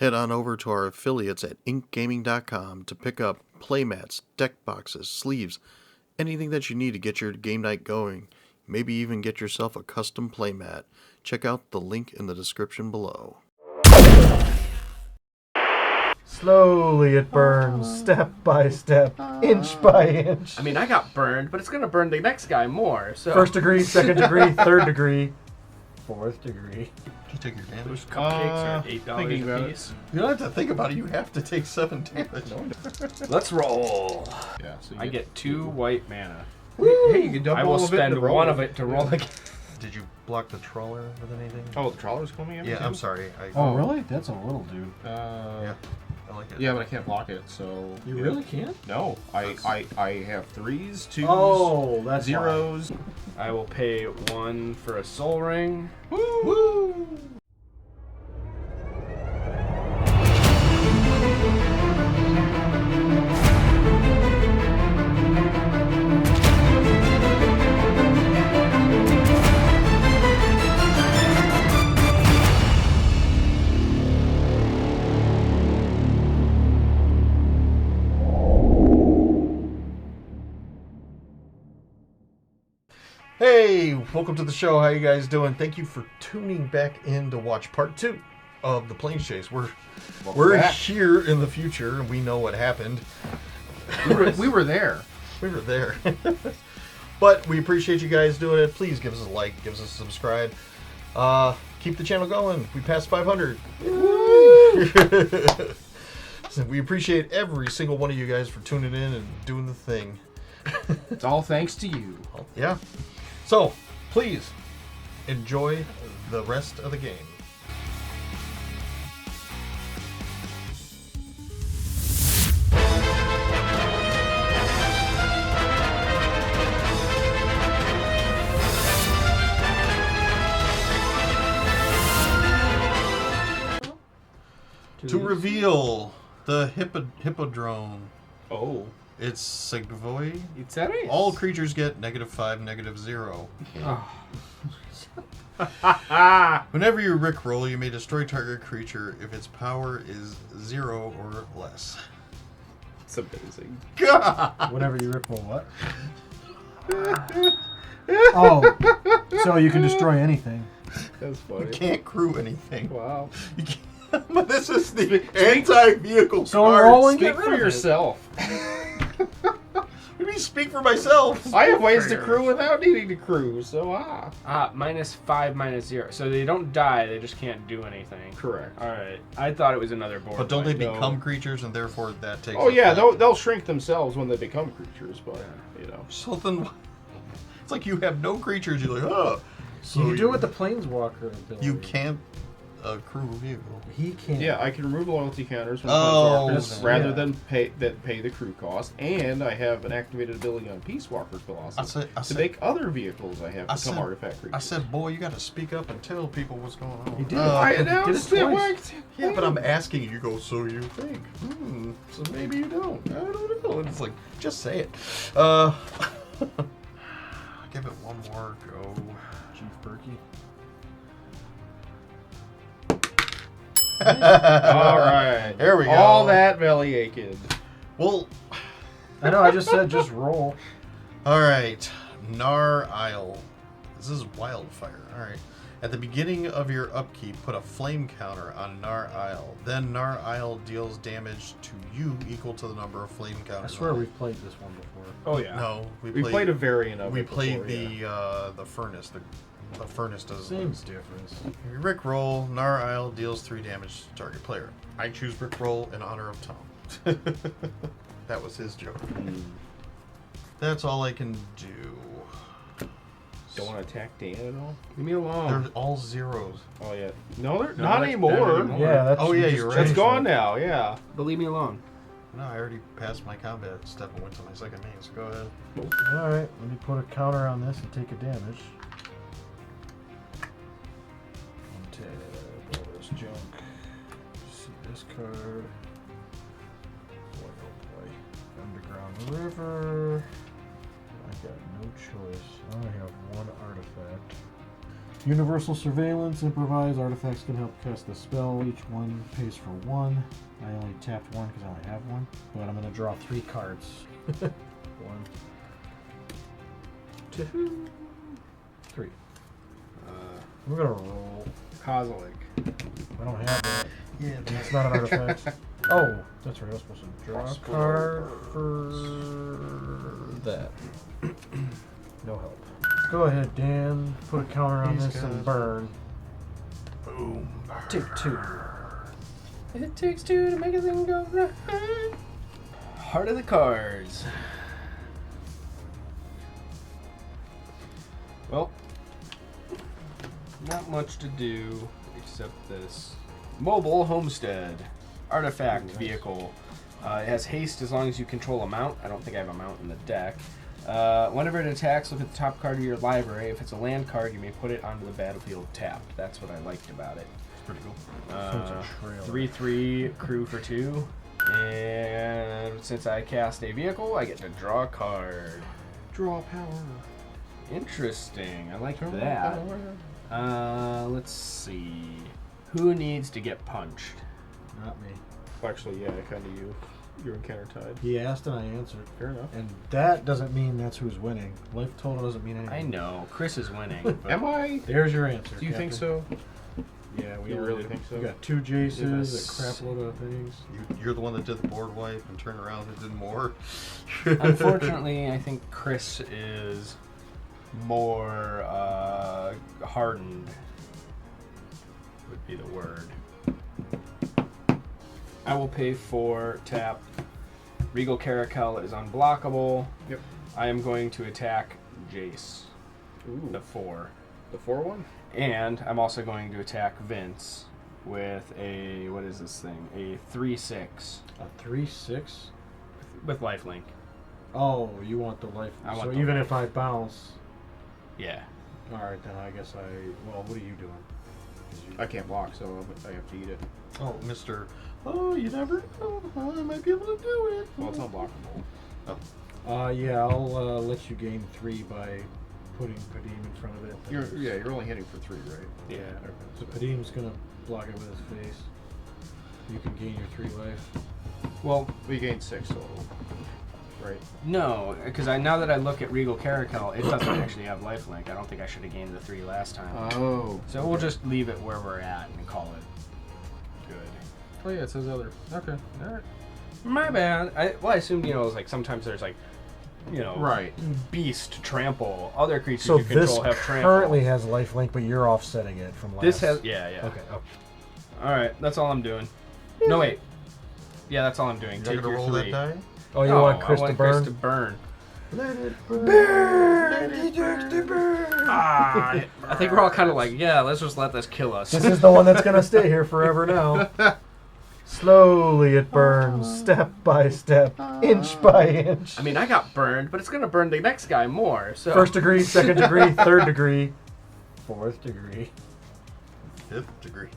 Head on over to our affiliates at inkgaming.com to pick up playmats, deck boxes, sleeves, anything that you need to get your game night going. Maybe even get yourself a custom playmat. Check out the link in the description below. Slowly it burns, step by step, inch by inch. I mean, I got burned, but it's gonna burn the next guy more. So First degree, second degree, third degree, fourth degree. You take your damage. those cupcakes are $8 a piece. You don't have to think about it. You have to take 7 damage. Let's roll. Yeah, so I get 2 white mana. Hey, you can double I will all of it spend to roll. one of it to roll again. Did you block the trawler with anything? Oh, the trawler's coming in? Yeah, too? I'm sorry. Oh, really? That's a little dude. Yeah, I like it. Yeah, but I can't block it, so... You yeah. really can't? No, I have 3s, 2s, Oh, that's zeros. I will pay 1 for a soul ring. Woo! Hey, welcome to the show. How you guys doing? Thank you for tuning back in to watch part 2 of the Planeschase. We're back. here in the future, and we know what happened. We were there. We were there. But we appreciate you guys doing it. Please give us a like, give us a subscribe. Keep the channel going. We passed 500. So we appreciate every single one of you guys for tuning in and doing the thing. It's all thanks to you. Yeah. So, please enjoy the rest of the game. To reveal the hippodrome, Oh. it's Sigvoy. It's that right? All creatures get -5, -0. Whenever you Rickroll, you may destroy target creature if its power is 0 or less. It's amazing. Whenever you rip roll what? Oh, so you can destroy anything. That's funny. You can't crew anything. Wow. You can't. But this is the anti-vehicle So card. rolling Speak Get rid for of it. yourself. What do you mean speak for myself? I have ways to crew without needing to crew, so -5, -0. So they don't die, they just can't do anything. Correct. Alright. I thought it was another board. But don't they no. become creatures and therefore that takes Oh yeah, effect? they'll shrink themselves when they become creatures, but, you know. So then, it's like you have no creatures, you're like, oh. So you can do it with the Planeswalker ability. You can't crew a vehicle. He can't. Yeah, I can remove loyalty counters from Oh, Planeswalkers rather yeah. than pay the crew cost, and I have an activated ability on Peace Walker's Colossus to make other vehicles I have become artifact creatures. I said, boy, you got to speak up and tell people what's going on. He did. I He did it announced it. twice. Yeah, but I'm asking you. You go, so you think? So maybe you don't. I don't know. And it's like, just say it. Give it one more go, Chief Berkey. All right, There we go. All that belly aching. Well, I know, I just said just roll. all right. Nar Isle. This is wildfire. All right. At the beginning of your upkeep, put a flame counter on Nar Isle. Then Nar Isle deals damage to you equal to the number of flame I counters. swear we've played this one before. Oh yeah. No, We played a variant of We it. played before, the furnace. The furnace does Same difference. You Rickroll, Nar Isle deals 3 damage to target player. I choose Rickroll in honor of Tom. That was his joke. That's all I can do. Don't want to attack Dan at all? Leave me alone. They're all zeros. Oh yeah. No, they're No, not that's anymore. not anymore. Yeah, that's. Oh, you yeah, just you're right. It's changed gone it. now. Yeah. But leave me alone. No, I already passed my combat step and went to my second main, so go ahead. Alright, let me put a counter on this and take a damage. Untap all this junk. See this card. Boy, oh boy. Underground River. I got no choice. I only have one artifact. Universal Surveillance, improvise. Artifacts can help cast the spell. Each one pays for 1. I only tapped 1 because I only have 1. But I'm going to draw 3 cards. 1, 2, 3. We're going to roll. Kozilek. I don't have that. Yeah, It's not an artifact. Oh, that's right. I was supposed to draw a card for that. No help. Go ahead, Dan. Put a counter on this and burn. Boom. Take 2. It takes 2 to make a thing go right. Heart of the cards. Well, not much to do except this. Mobile Homestead. Artifact vehicle. It has haste as long as you control a mount. I don't think I have a mount in the deck. Whenever it attacks, look at the top card of your library. If it's a land card, you may put it onto the battlefield tapped. That's what I liked about it. It's pretty cool. So it's a 3/3 crew for 2. And since I cast a vehicle, I get to draw a card. Draw power. Interesting. I like Draw that. power. Let's see. Who needs to get punched? Not me. Actually, yeah, kind of you. You're in counter tide. He asked and I answered. Fair enough. And that doesn't mean that's who's winning. Life total doesn't mean anything. I know. Chris is winning. But Am I? There's your answer. Do you think Captain. so? Yeah, we You all really do. think so? We got 2 Jaces, Yes. a crap load of things. You're the one that did the board wipe and turned around and did more. Unfortunately, I think Chris is more hardened, would be the word. I will pay for tap. Regal Caracal is unblockable. Yep. I am going to attack Jace, Ooh. the 4. The 4-1? And I'm also going to attack Vince with a, what is this thing? A 3/6 A 3/6? with lifelink. Oh, you want the life. I want So the even life. if I bounce, Yeah. alright, then I guess well, what are you doing? 'Cause you- I can't block, so I have to eat it. Oh, Mr. Oh, you never know. I might be able to do it. Well, it's unblockable. Yeah, I'll let you gain 3 by putting Padim in front of it. You're only hitting for 3, right? Yeah. Okay. So Padim's gonna block it with his face. You can gain your 3 life. Well, We gained 6 total. Right? no, because now that I look at Regal Caracal, it doesn't actually have lifelink. I don't think I should have gained the 3 last time. Oh. So we'll just leave it where we're at and call it good. Oh, yeah, it says other. Okay. Alright. My bad. I assumed, it was like sometimes there's like, Right. beast, trample. Other creatures So you this control have trample. currently has lifelink, but you're offsetting it from last. This has, yeah. Okay. Oh. Alright, that's all I'm doing. No, wait. Yeah, that's all I'm doing. You're Take not gonna your roll 3. that die? Oh, you No, want Chris I to want burn? Chris to burn. Let it burn. Burn! Let it burn. I think we're all kind of like, yeah, let's just let this kill us. This is the one that's gonna stay here forever now. Slowly it burns, step by step, inch by inch. I mean, I got burned, but it's gonna burn the next guy more. So 1st degree, 2nd degree, 3rd degree, 4th degree. 5th degree.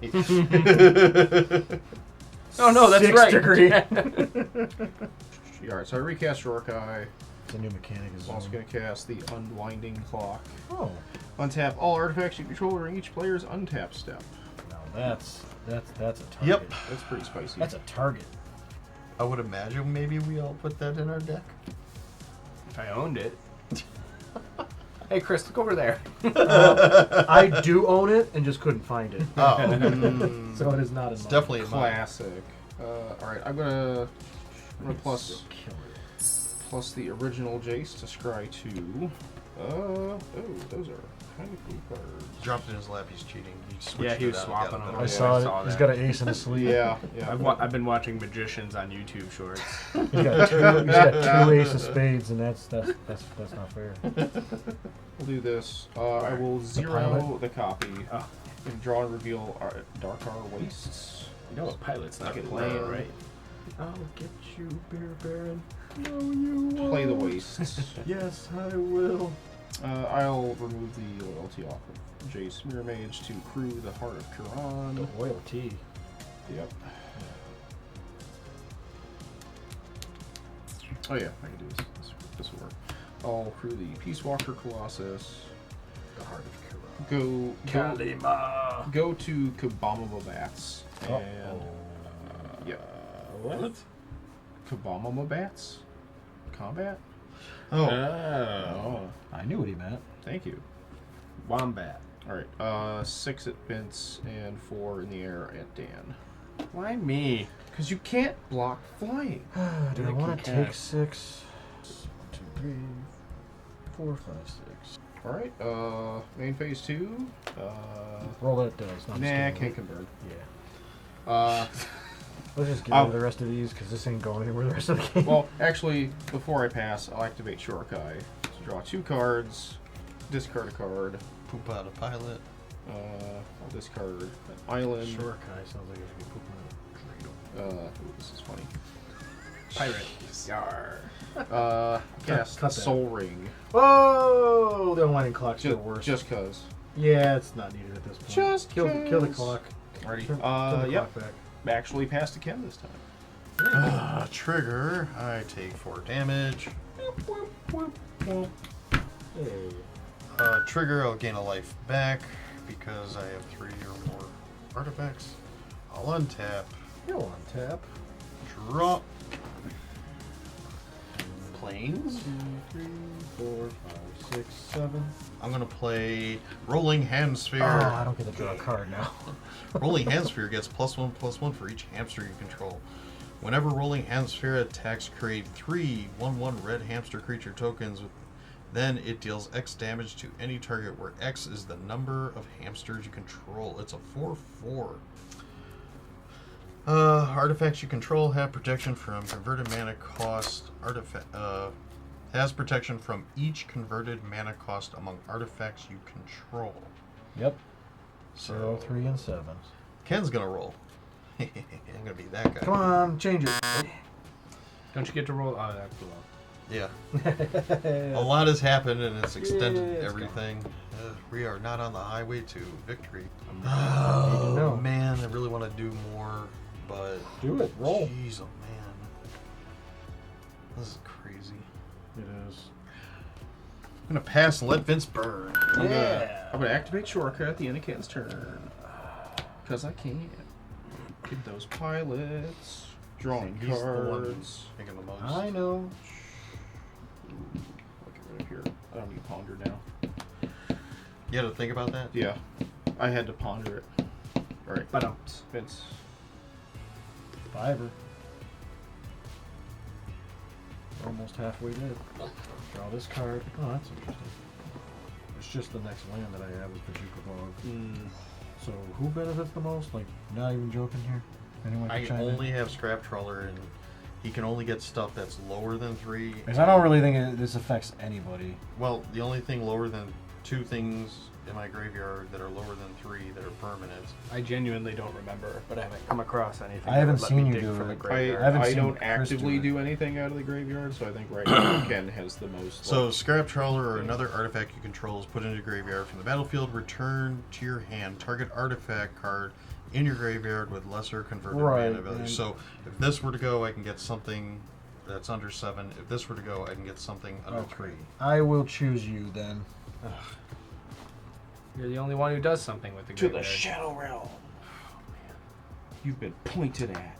Oh no, that's 6th right. degree. Alright, so I recast Shorikai. It's a new mechanic. I'm also going to cast the Unwinding Clock. Oh, Untap all artifacts you control during each player's untap step. now that's a target. Yep. That's pretty spicy. That's a target. I would imagine maybe we all put that in our deck. If I owned it. Hey, Chris, look over there. I do own it and just couldn't find it. Oh. So it is not in It's mine. definitely in mine. classic. Alright, I'm gonna plus Kill it. plus the original Jace to scry 2. Oh, those are kind of cool cards. Dropped in his lap, he's cheating. He switched Yeah, he it was out, swapping got them. it I out. saw saw it. He's that. got an ace in his sleeve. Yeah. I've been watching magicians on YouTube shorts. He's got 2 ace of spades, and that's not fair. We'll do this. I will zero pilot? the copy Oh. and draw and reveal Dark Hour Wastes. You know a pilot's not Get playing, low. right? I'll get you, Beer Baron. No, you won't. Play the Wastes. Yes, I will. I'll remove the loyalty off of Jace Mirror Mage to crew the Heart of Kuran. Loyalty. Yep. Oh yeah, I can do this. This will work. I'll crew the Peace Walker Colossus. The heart of Kuran. Go Kalima. Go to Kabamama Bats. And yeah. What? Kabamama Bats? Combat? Oh. I knew what he meant. Thank you. Wombat. Alright, 6 at Vince and 4 in the air at Dan. Why me? Because you can't block flying. Do I want to take 6? 1, 2, 3, 4, 5, 6. Alright, main phase 2. Roll that dice. No, I'm just Nah, kidding. can't convert. Yeah. Let's just get rid of the rest of these because this ain't going anywhere the rest of the game. Well, actually, before I pass, I'll activate Shorikai. So draw 2 cards, discard a card. Poop out a pilot. I'll discard an island. Shorikai sounds like it should be pooping out a dreidel. Ooh, this is funny. Pirate. Yar. Cast cut that. Soul Ring. Oh, the unwinding clock's still worse. Just cause. Yeah, it's not needed at this point. Just kill the 'cause. clock. Alrighty. Turn the Yep. clock back. Actually passed to Ken this time. Trigger. I take 4 damage. Hey. Trigger, I'll gain a life back because I have 3 or more artifacts. I'll untap. You'll on tap. Draw. Planes. 2, 3, 4, 5, 6, 7. I'm gonna play Rolling Hand Sphere. Oh, I don't get to draw a card now. Rolling Hand Sphere gets +1/+1 for each hamster you control. Whenever Rolling Hand Sphere attacks, create 3 1/1 red hamster creature tokens. Then it deals X damage to any target where X is the number of hamsters you control. It's a 4/4. Artifacts you control have protection from converted mana cost. Has protection from each converted mana cost among artifacts you control. Yep. So 0, 3, and 7. Ken's gonna roll. I'm gonna be that guy. Come on, change it. Don't you get to roll? Oh, that's cool. Yeah. A lot has happened and it's extended Yeah, it's everything. We are not on the highway to victory. Oh, Oh man, I really want to do more, but Do it. Roll. jeez, oh man, this is crazy. It is. I'm gonna pass and let Vince burn. I'm gonna activate Shorikai at the end of Ken's turn. Because I can. Get those pilots. Drawing He's the one cards. making the most. I know. I'll get rid of here. I don't need to ponder now. You had to think about that? Yeah. I had to ponder it. Alright. But Vince. Fiver. Almost halfway there. Draw this card. Oh, that's interesting. It's just the next land that I have is Pajuka Bog. So who benefits the most? Like, not even joking here. Anyone can I chime only in? have Scrap Trawler and he can only get stuff that's lower than 3. Because I don't really think this affects anybody. Well, the only thing lower than 2 things in my graveyard that are lower than 3 that are permanent. I genuinely don't remember, but I haven't come across anything. I haven't that would let seen me you dig do from it. a graveyard. I haven't I seen don't Chris actively do it. do anything out of the graveyard, so I think right now Ken has the most. So, Scrap Trawler or another artifact you control is put into the graveyard from the battlefield. Return to your hand target artifact card in your graveyard with lesser converted Right, mana value. and- So, if this were to go, I can get something that's under 7. If this were to go, I can get something under 3. I will choose you then. You're the only one who does something with the to the graveyard. Shadow Realm. You've been pointed at.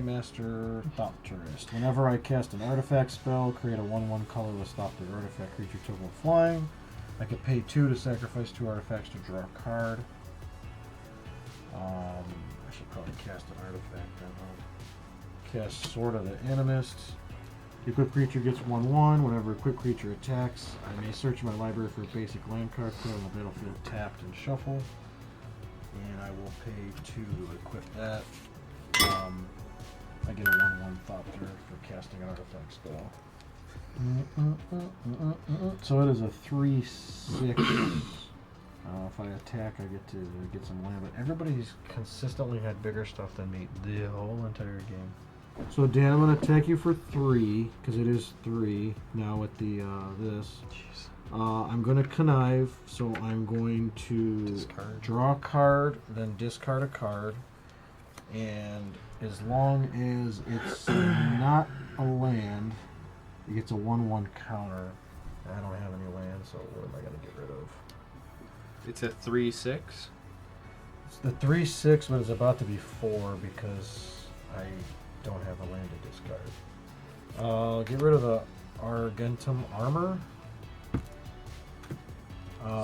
Master Thopterist. Whenever I cast an artifact spell, create a 1/1 colorless Thopter artifact creature token flying. I could pay 2 to sacrifice 2 artifacts to draw a card. I should probably cast an artifact then. Cast Sword of the Animist. The equipped creature gets 1/1. Whenever a equipped creature attacks, I may search my library for a basic land card, put it on the battlefield tapped and shuffle. And I will pay 2 to equip that. I get a 1/1 Thopter for casting an artifact spell. So it is a 3/6. If I attack, I get to get some land, but everybody's consistently had bigger stuff than me the whole entire game. So Dan, I'm gonna attack you for 3 because it is 3 now with the this. Jeez. I'm gonna connive, so I'm going to Discard. draw a card, then discard a card, and as long as it's not a land, it gets a 1/1 counter. I don't have any land, so what am I going to get rid of? It's a 3/6. It's the 3/6, but it's about to be 4 because I don't have a land to discard. Get rid of the Argentum Armor. It's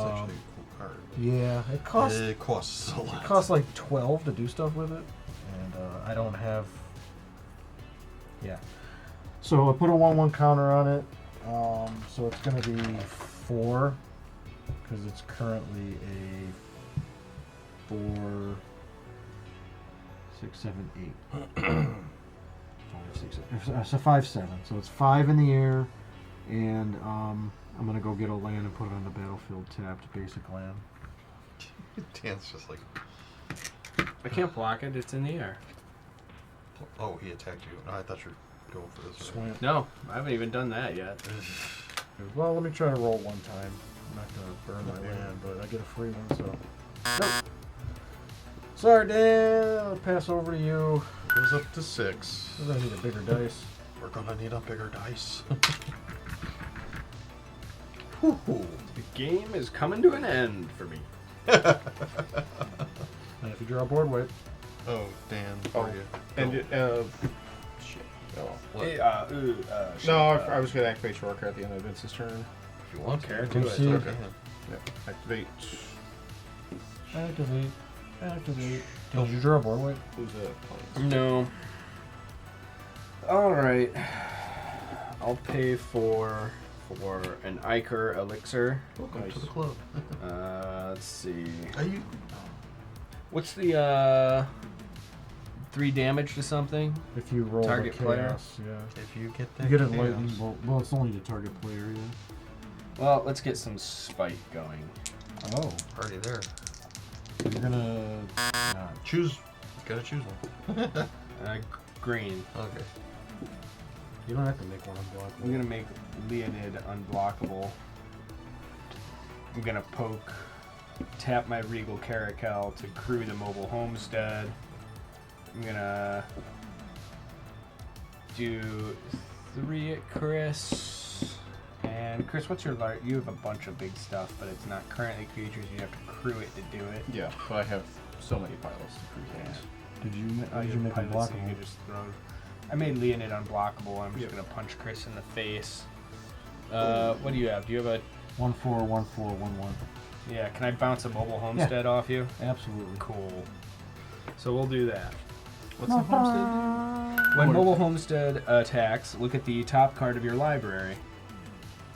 actually a cool card. Yeah, it costs a lot. It costs like 12 to do stuff with it, and I don't have. Yeah, so I put a 1/1 counter on it. So it's going to be 4 because it's currently a 4, 6, 7, 8. 5, 6, 7. So 5, 7. So it's 5 in the air, and I'm going to go get a land and put it on the battlefield tapped, basic land. Dan's just like, I can't block it. It's in the air. oh, he attacked you. No, I thought you were going for this. Swing. No, I haven't even done that yet. Well, let me try to roll one time. I'm not going to burn my land, but I get a free one, so. Nope. Sorry, Dan. I'll pass over to you. Goes up to 6. I'm going to need a bigger dice. We're gonna need a bigger dice. The game is coming to an end for me. And if you draw a board weight, Oh, Dan, Oh, for you. and Go. shit. Oh. What? No, I was going to activate Shorika at the end of Vince's turn. If you want to. care. Can Do you it. see? Okay. Yeah, activate. activate. Did you draw a board weight? Who's that? No. All right. I'll pay for an Ichor elixir. Welcome to the club. Let's see. Are you? What's the 3 damage to something? If you roll Target the player? chaos, yeah. If you get that, You get it chaos. lightning bolt. Well, it's only the target player, yeah. Well, let's get some spite going. Oh, Already there. so you're gonna not. Choose. You gotta choose one. Green. Okay. You don't have to make one unblockable. I'm gonna make Leonid unblockable. I'm gonna tap my Regal Caracal to crew the mobile homestead. I'm gonna do 3 at Chris. And Chris, what's your large? You have a bunch of big stuff, but it's not currently creatures. You have to crew it to do it. Yeah, but I have so many pilots to create things. Did you You make have pilots that unblockable? you could just throw. I made Leonid unblockable. I'm just Yep. gonna punch Chris in the face. What do you have? Do you have a 1/4, 1/4, 1/1. Yeah, can I bounce a mobile homestead off you? Absolutely. Cool. So we'll do that. What's the homestead? When mobile homestead attacks, look at the top card of your library.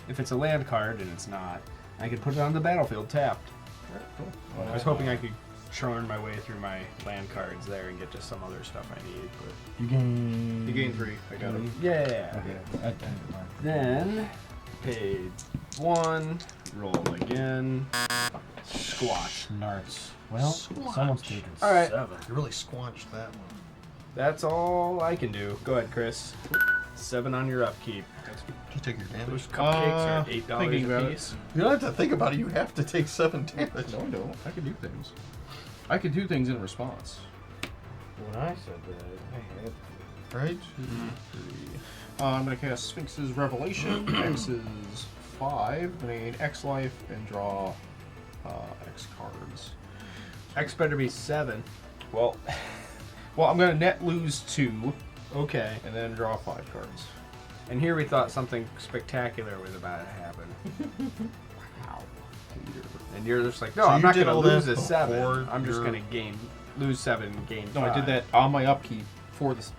If it's a land card, and it's not, I can put it on the battlefield tapped. Alright, cool. I was hoping I could churn my way through my land cards there and get to some other stuff I need, but You gain. You gain 3. I got him. yeah. Okay. Then paid 1, roll again, squat. Narts. Well, Squatch. someone's taking All right. 7. You really squanched that one. That's all I can do. Go ahead, Chris. 7 on your upkeep. Did you take your Those damage? cupcakes are $8 thinking about a it. piece. You don't have to think about it. You have to take 7 damage. No, I don't. I can do things. I can do things in response. When I said that, I had. Right? 2, 3. I'm going to cast Sphinx's Revelation. X is 5. I'm going to gain X life and draw X cards. X better be 7. Well, I'm going to net lose 2 Okay. and then draw 5 cards. And here we thought something spectacular was about to happen. Wow. And you're just like, no, So I'm you not did going to all lose that a 7. before I'm just your- going to lose 7 and gain 5. No, I did that on my upkeep for this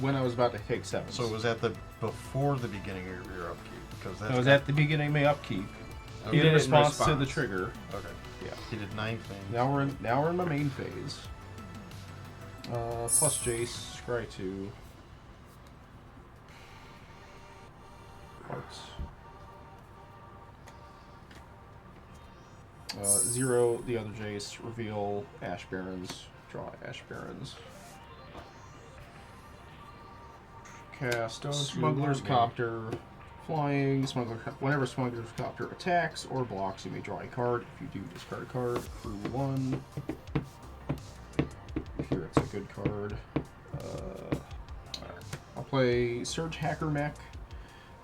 when I was about to take 7. So it was at the before the beginning of your upkeep because that's I was at the beginning of my upkeep He in did it in response to the response. trigger. okay. Yeah. He did 9 things. Now we're in my main phase. Plus Jace, scry 2. Hearts. 0 the other Jace, reveal Ash Barons, draw Ash Barons. Cast Don't you Smuggler's want me? Copter, flying. Whenever Smuggler's Copter attacks or blocks, you may draw a card. If you do, discard a card. Crew 1. Here it's a good card. I'll play Surge Hacker Mech.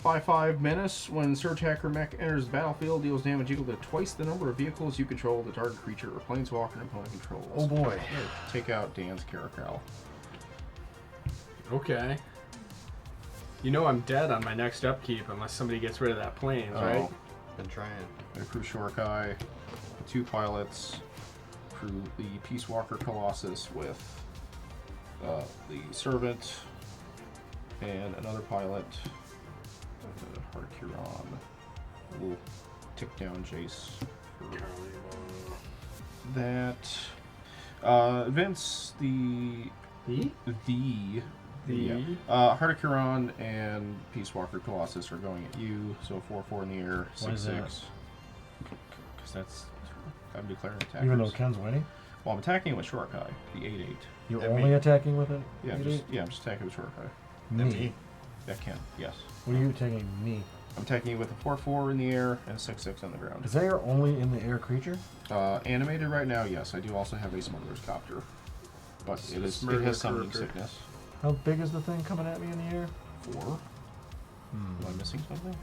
5/5 menace. When Surge Hacker Mech enters the battlefield, deals damage equal to twice the number of vehicles you control the target creature or planeswalker and opponent controls. Oh boy. Take out Dan's Caracal. Okay. You know I'm dead on my next upkeep unless somebody gets rid of that planes, right? Been trying. I crew Shorikai, 2 pilots, crew the Peace Walker Colossus with the Servant, and another pilot, Heart Huron. We'll tick down Jace for that. Vince, the Heart of Huron and Peace Walker Colossus are going at you, so 4/4 in the air, 6/6. Because I'm declaring attack. Even though Ken's winning? Well, I'm attacking with Shorikai, the 8/8. You're only attacking with it? Yeah, I'm just attacking with Shorikai. Me? That can, yes. What are you attacking me? I'm attacking you with a 4/4 in the air and a 6/6 on the ground. Is that your only in the air creature? Animated right now, yes. I do also have a Smuggler's Copter. But it has summoning sickness. How big is the thing coming at me in the air? 4. Am I missing something?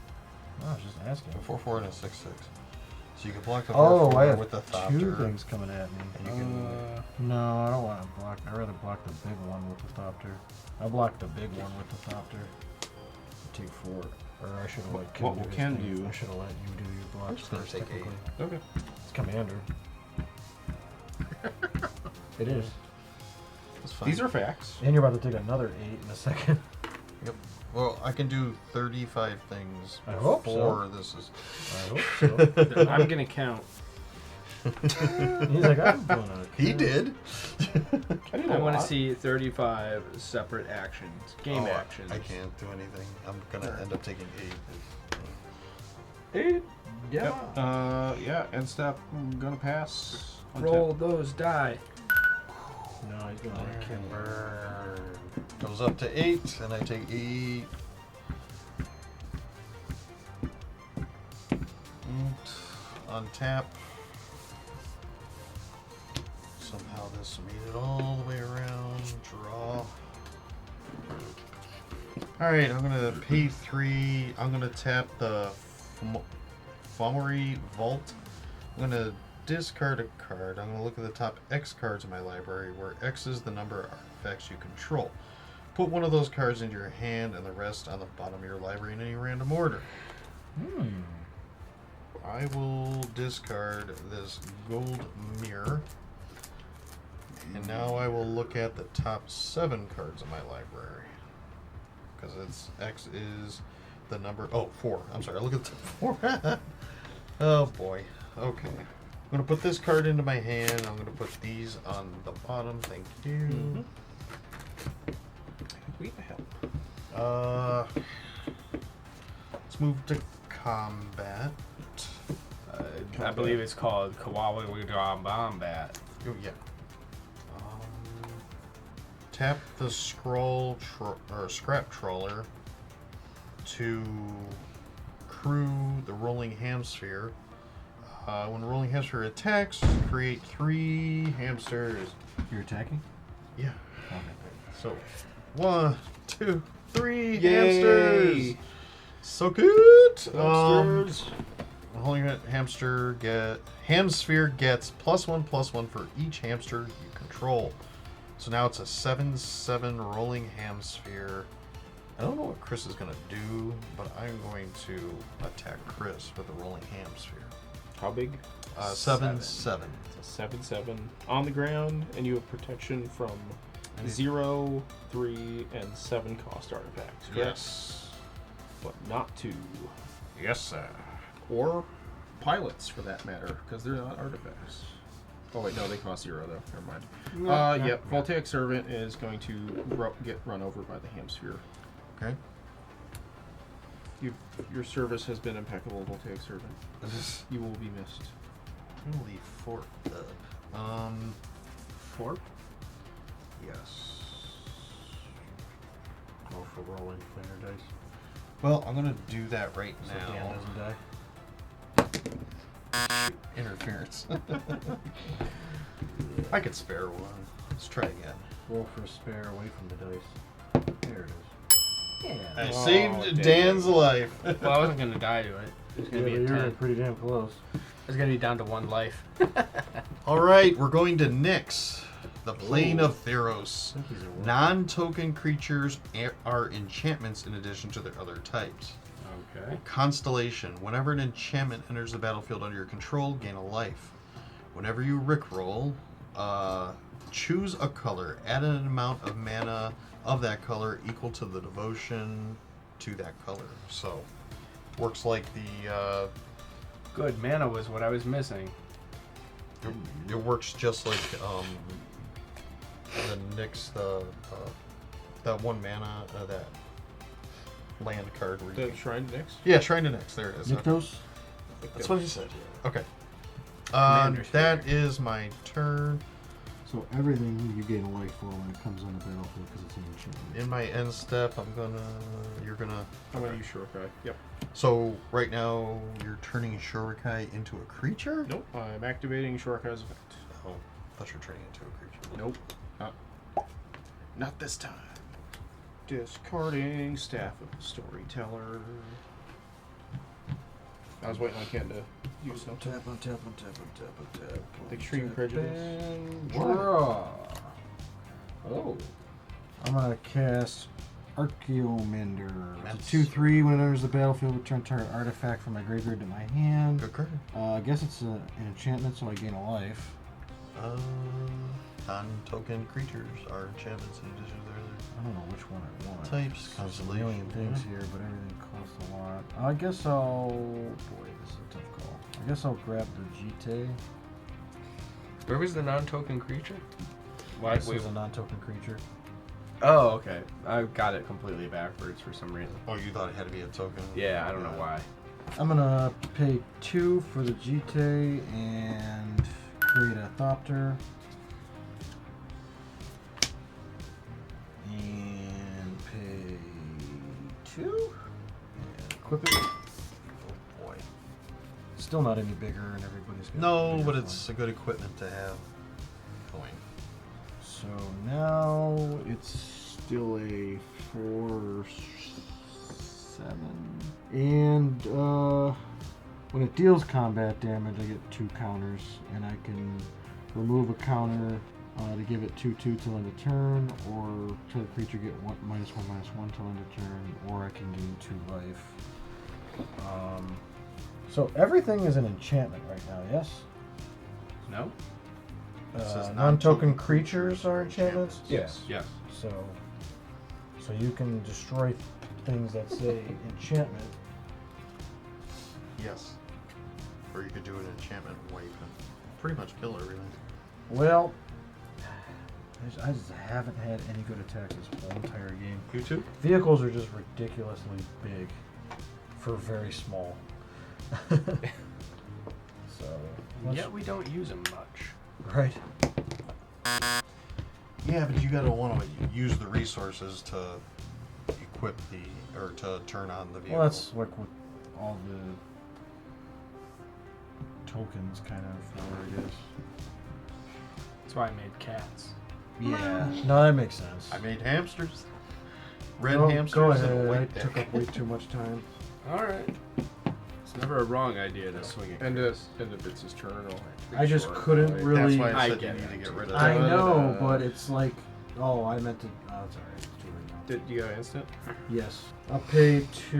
No, I was just asking. A 4/4 and a 6/6. So you can block the 4/4 Oh, I have with the two Thopter. things coming at me. And you can, No, I don't want to block. I'd rather block the big one with the Thopter. I blocked the big one with the Thopter. Take 4. Or I should have let Ken What do will his Ken thing. do? I should have let you do your blocks just gonna first, take technically. 8. Okay. It's Commander. It is. That's fine. These are facts. And you're about to take another 8 in a second. Yep. Well, I can do 35 things I hope so. before this is. I hope so. I'm gonna count. He's like, I'm doing a He did. I want to see 35 separate actions, game actions. I can't do anything. I'm gonna end up taking 8. 8. Yeah. Yeah, end step. I'm gonna pass. Roll those die. No, he's going to let Ken Burn. Goes up to 8, and I take 8. Untap. Somehow this made it all the way around. Draw. Alright, I'm gonna pay 3. I'm gonna tap the Fomery Vault. I'm gonna discard a card. I'm gonna look at the top X cards in my library, where X is the number of artifacts you control. Put one of those cards into your hand and the rest on the bottom of your library in any random order. I will discard this gold mirror. And now I will look at the top 7 cards of my library. Because it's X is the number... Oh, 4. I'm sorry. Look at the 4. Oh, boy. Okay. I'm going to put this card into my hand. I'm going to put these on the bottom. Thank you. We help. Let's move to combat. I believe it's called Kawaii Bombat. Oh, yeah. Tap the scrap trawler to crew the rolling hamsphere. When rolling hamster attacks, create 3 hamsters. You're attacking? Yeah. Okay. So, 1, 2, 3 Yay! hamsters. So good. Hamsters. Holding it, hamsphere gets +1/+1 for each hamster you control. So now it's a 7/7 rolling hamsphere. I don't know what Chris is gonna do, but I'm going to attack Chris with a rolling hamsphere. How big? 7/7. It's a 7/7 on the ground, and you have protection from 0, 3, and 7 cost artifacts. Correct? Yes. But not 2. Yes, sir. Or pilots, for that matter, because they're not artifacts. Oh wait, no, they cost 0 though. Never mind. Yep. Voltaic Servant is going to get run over by the hamsphere. Okay. Your service has been impeccable, Voltaic Servant. You will be missed. Holy fork. 4? Yes. Go for rolling player dice. Well, I'm gonna do that right So now. Dan doesn't die. Interference. I could spare one. Let's try again. Roll for a spare away from the dice. There it is. Yeah. I Oh, saved dang Dan's life. Well, I wasn't gonna die to it. It was gonna be a you 10. were pretty damn close. It's gonna be down to 1 life. All right, we're going to Nyx, the plane of Theros. I think he's a wolf. Non-token creatures are enchantments in addition to their other types. Okay. Constellation. Whenever an enchantment enters the battlefield under your control, gain a life. Whenever you rickroll, choose a color. Add an amount of mana of that color equal to the devotion to that color. So, works like the... Good. Mana was what I was missing. it works just like the Nyx, that 1 mana, that land card. Where you The can- Shrine Nyx? Yeah, Shrine to Nyx. There it is. Nykthos? That's what he said. Okay. Commander's That favorite. is my turn. So everything you gain a life for when it comes on the battlefield because it's an enchantment. In my end step, you're gonna. I'm going to use Shurikai. Yep. So right now you're turning Shorikai into a creature. Nope. I'm activating Shurikai's effect. Oh, I thought you were turning into a creature. Nope. Not this time. Discarding Staff of the Storyteller. I was waiting on Ken to use something. Tap on tap on tap on tap on tap. on Extreme tap, Prejudice. and What? draw. Oh. I'm gonna cast Archaeomender. That's- It's a 2/3. When it enters the battlefield, return target artifact from my graveyard to my hand. Good card. I guess it's an enchantment, so I gain a life. Non-token creatures are enchantments in addition to their I don't know which one I want. types. There's a million things here, but everything costs a lot. I guess I'll... Boy, this is a tough call. I guess I'll grab the Jite. Where was the non-token creature? Why? This is a non-token creature. Oh, okay. I got it completely backwards for some reason. Oh, you thought it had to be a token? Yeah, I don't know why. I'm gonna pay 2 for the Jite and create a Thopter. And pay 2? And equip it. Oh boy. Still not any bigger, and everybody's got No, bigger but fun. it's a good equipment to have going. So now it's still a 4/7, and when it deals combat damage, I get 2 counters, and I can remove a counter to give it 2/2 till end of turn, or till the creature get -1/-1 till end of turn, or I can gain 2 life. So everything is an enchantment right now, yes? No? It says Non-token non-token creatures are enchantments? Yes. Yes. So you can destroy things that say enchantment. Yes. Or you could do an enchantment wipe and pretty much kill everything. Well, I just haven't had any good attacks this whole entire game. You too? Vehicles are just ridiculously big for very small. So, Yet we don't use them much. right. Yeah, but you gotta want to use the resources to equip or to turn on the vehicle. Well, that's like with all the tokens kind of where it is. That's why I made cats. Yeah. No, that makes sense. I made hamsters. Red Go hamsters and a ahead. I white took up way too much time. Alright. It's never a wrong idea to swing it. End of Bits' turn. I just couldn't really. That's why I I said get you need it. to get rid of I that. know, but it's like, oh, I meant to. Oh, it's alright. It's too late now. Did you got instant? Yes. I'll pay 2,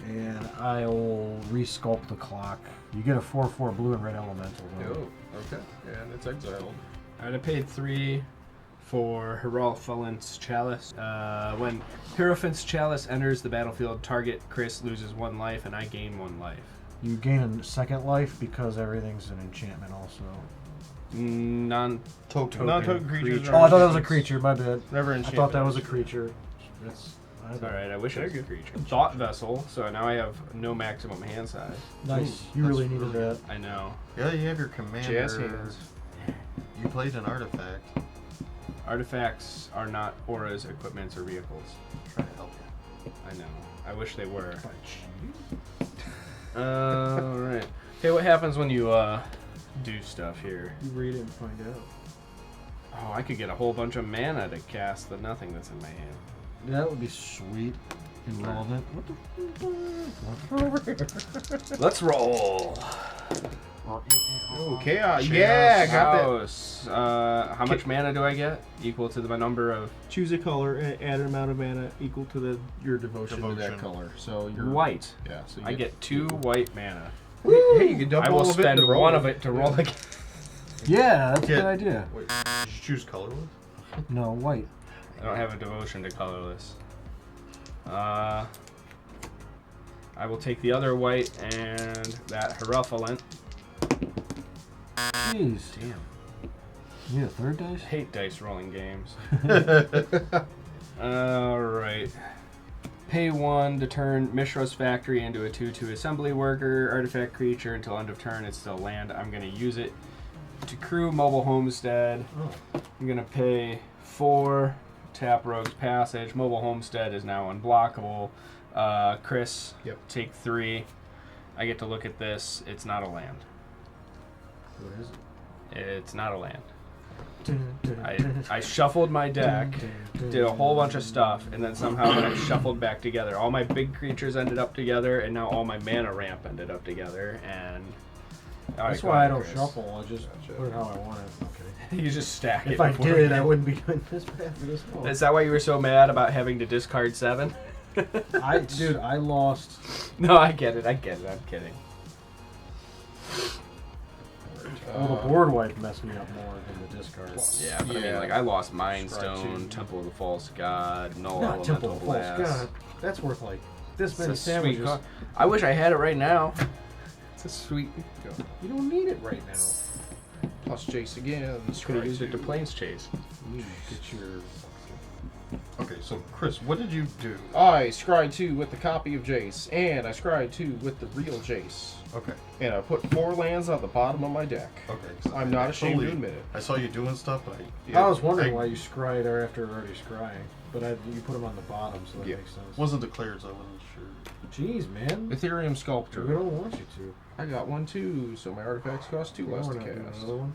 and I'll resculpt the clock. You get a 4/4 blue and red elemental. Though. Oh, okay. And it's exiled. I'd have paid 3 for Hierophant's Chalice. When Hierophant's Chalice enters the battlefield, target Chris loses 1 life, and I gain 1 life. You gain a second life because everything's an enchantment also. Token. Non-token creatures. creature. Oh, I thought that was a creature. My bad. Never I enchantment. thought that was a creature. That's Alright, I wish it was a creature. Thought Vessel, so now I have no maximum hand size. Nice. Ooh, You really that's needed really that. I know. Yeah, you have your commander. Jazz hands. You played an artifact. Artifacts are not auras, equipments, or vehicles. Try to help you. I know. I wish they were. Alright. Okay, what happens when you do stuff here? You read it and find out. Oh, I could get a whole bunch of mana to cast the nothing that's in my hand. That would be sweet. Irrelevant. What the fuck? Let's roll. Okay, yeah, got that. House. How much mana do I get? Equal to the number of Choose a color and add an amount of mana equal to your devotion to that color. So you're white. Yeah, so I get 2 white mana. Hey, you can double I will all of it spend to roll. one of it to roll again. Yeah, that's a Yeah. good idea. Wait, did you choose colorless? No, white. I don't have a devotion to colorless. I will take the other white and that Hierophant. Jeez. Damn. You need a third dice? Hate dice rolling games. Alright. Pay 1 to turn Mishra's Factory into a 2/2 assembly worker. Artifact creature until end of turn. It's still land. I'm going to use it to crew Mobile Homestead. I'm going to pay 4. Tap Rogue's Passage. Mobile Homestead is now unblockable. Chris, take 3. I get to look at this. It's not a land. What is it? It's not a land. I shuffled my deck, did a whole bunch of stuff, and then somehow when I shuffled back together, all my big creatures ended up together, and now all my mana ramp ended up together, and... That's why I don't shuffle. I just put it how I want it. Okay. You just stack it. If I before did, you- I wouldn't be doing this bad for this one. Is that why you were so mad about having to discard 7? Dude, I lost. No, I get it. I'm kidding. Well, the board wipe messed me up more than the discards. Yeah, but I mean, like, I lost Mind Stone, Temple of the False God, Null Not Elemental Temple of False Blast. God. That's worth like this It's many a sweet sandwiches. card. I wish I had it right now. It's a sweet. You don't need it right now. Plus Jace again. Could have used it to Planeschase. You need to get your. Okay, so Chris, what did you do? I scryed 2 with the copy of Jace, and I scryed 2 with the real Jace. Okay. And I put 4 lands on the bottom of my deck. Okay. I'm not ashamed to admit it. I saw you doing stuff, but I was wondering why you scryed after already scrying, but you put them on the bottom, so that makes sense. Wasn't declared, so I wasn't sure. Jeez, man. Ethereum We Sculptor. don't want you to. I got 1 too, so my artifacts cost 2 less to cast. Another one?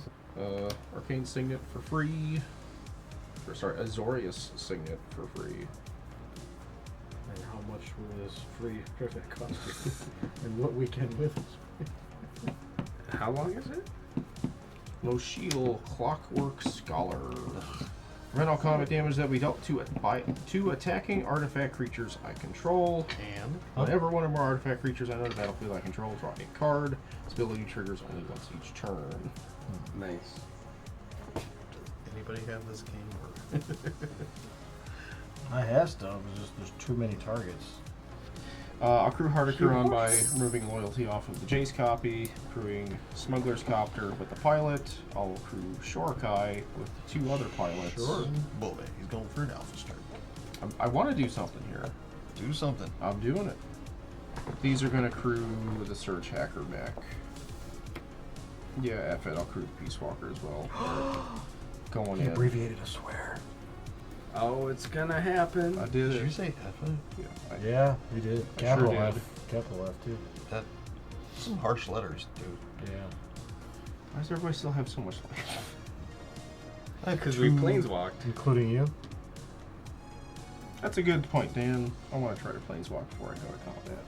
Arcane Signet for free. Or sorry, Azorius Signet for free. And how much will this free artifact cost you? And what weekend with us? How long is it? Lochiel Clockwork Scholar. Prevent all combat damage that we dealt by 2 attacking artifact creatures I control. And Whenever one or more artifact creatures enter the battlefield I control, draw a card. This ability triggers only once each turn. Nice. anybody have this game? I have stuff, it's just there's too many targets. I'll crew Hardicaron by removing loyalty off of the Jace copy, crewing Smuggler's Copter with the pilot. I'll crew Shorikai with the 2 other pilots. Sure. Boy, he's going for an alpha start. I want to do something here. Do something. I'm doing it. These are going to crew the Surge Hacker mech. Yeah, F it. I'll crew the Peace Walker as well. Going He in. abbreviated a swear. Oh, it's gonna happen. I did Did you it. say F? Yeah, Yeah, we did. I Capital sure F. did. Capital F, too. That some harsh letters, dude. Yeah. Why does everybody still have so much life? Because we planeswalked. Including you? That's a good point, Dan. I want to try to planeswalk before I go to combat.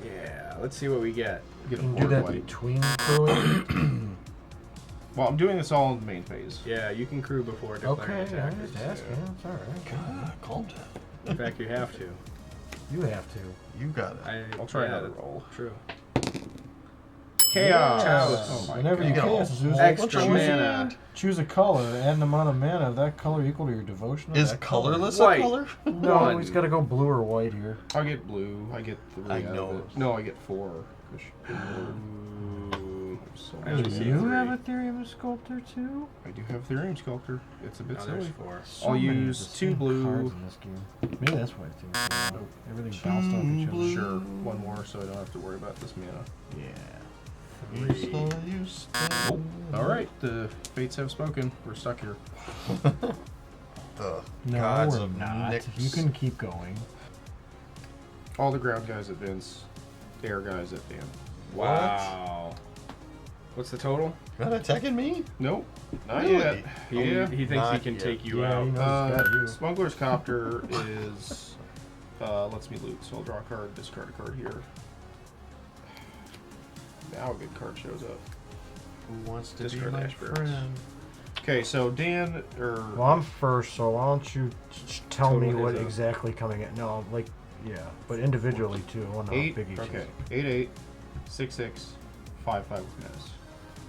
Yeah, let's see what we get. Get a You can do board that wipe. between crewing? Well, I'm doing this all in the main phase. Yeah, you can crew before declaring Okay, I attackers. just asking. It's alright. God, calm down. In fact, you have to. You have to. You got it. I'll try yeah, another roll. True. Chaos! Chaos. Oh my Whenever God. you got a cast, whole Extra bunch of mana. choose a color, add an amount of mana of that color equal to your devotion. Of Is that color. colorless White. a color? No, One. he's got to go blue or white here. I get blue. I get 3 I out know of it. it. No, I get 4. Ooh. So I Do only see you 3. have Ethereum Sculptor too? I do have Therium Sculptor. It's a bit Now there's silly. 4. I'll many of use the 2 same blue. cards in this game. Maybe that's why too. Everything bounced off each other. Sure, 1 more so I don't have to worry about this mana. Yeah. You slow, you slow. Alright, the fates have spoken. We're stuck here. The No, gods we're of not. Nyx. You can keep going. All the ground guys at Vince, air guys at Dan. Wow. What's the total? Not attacking me? Nope. Not Really? yet. Yeah. He thinks he Not can yet. take you Yeah, out. he knows he's got you. Smuggler's Copter is lets me loot, so I'll draw a card, discard a card here. Now a good card shows up. Who wants to Discard be my Ashburns. friend? Okay, so Dan Well, I'm first, so why don't you tell me Total what is up. exactly coming in? No, like, yeah, but individually too. I wonder how 8. big each Okay, is. 8/8, 6/6, 5/5 with menace.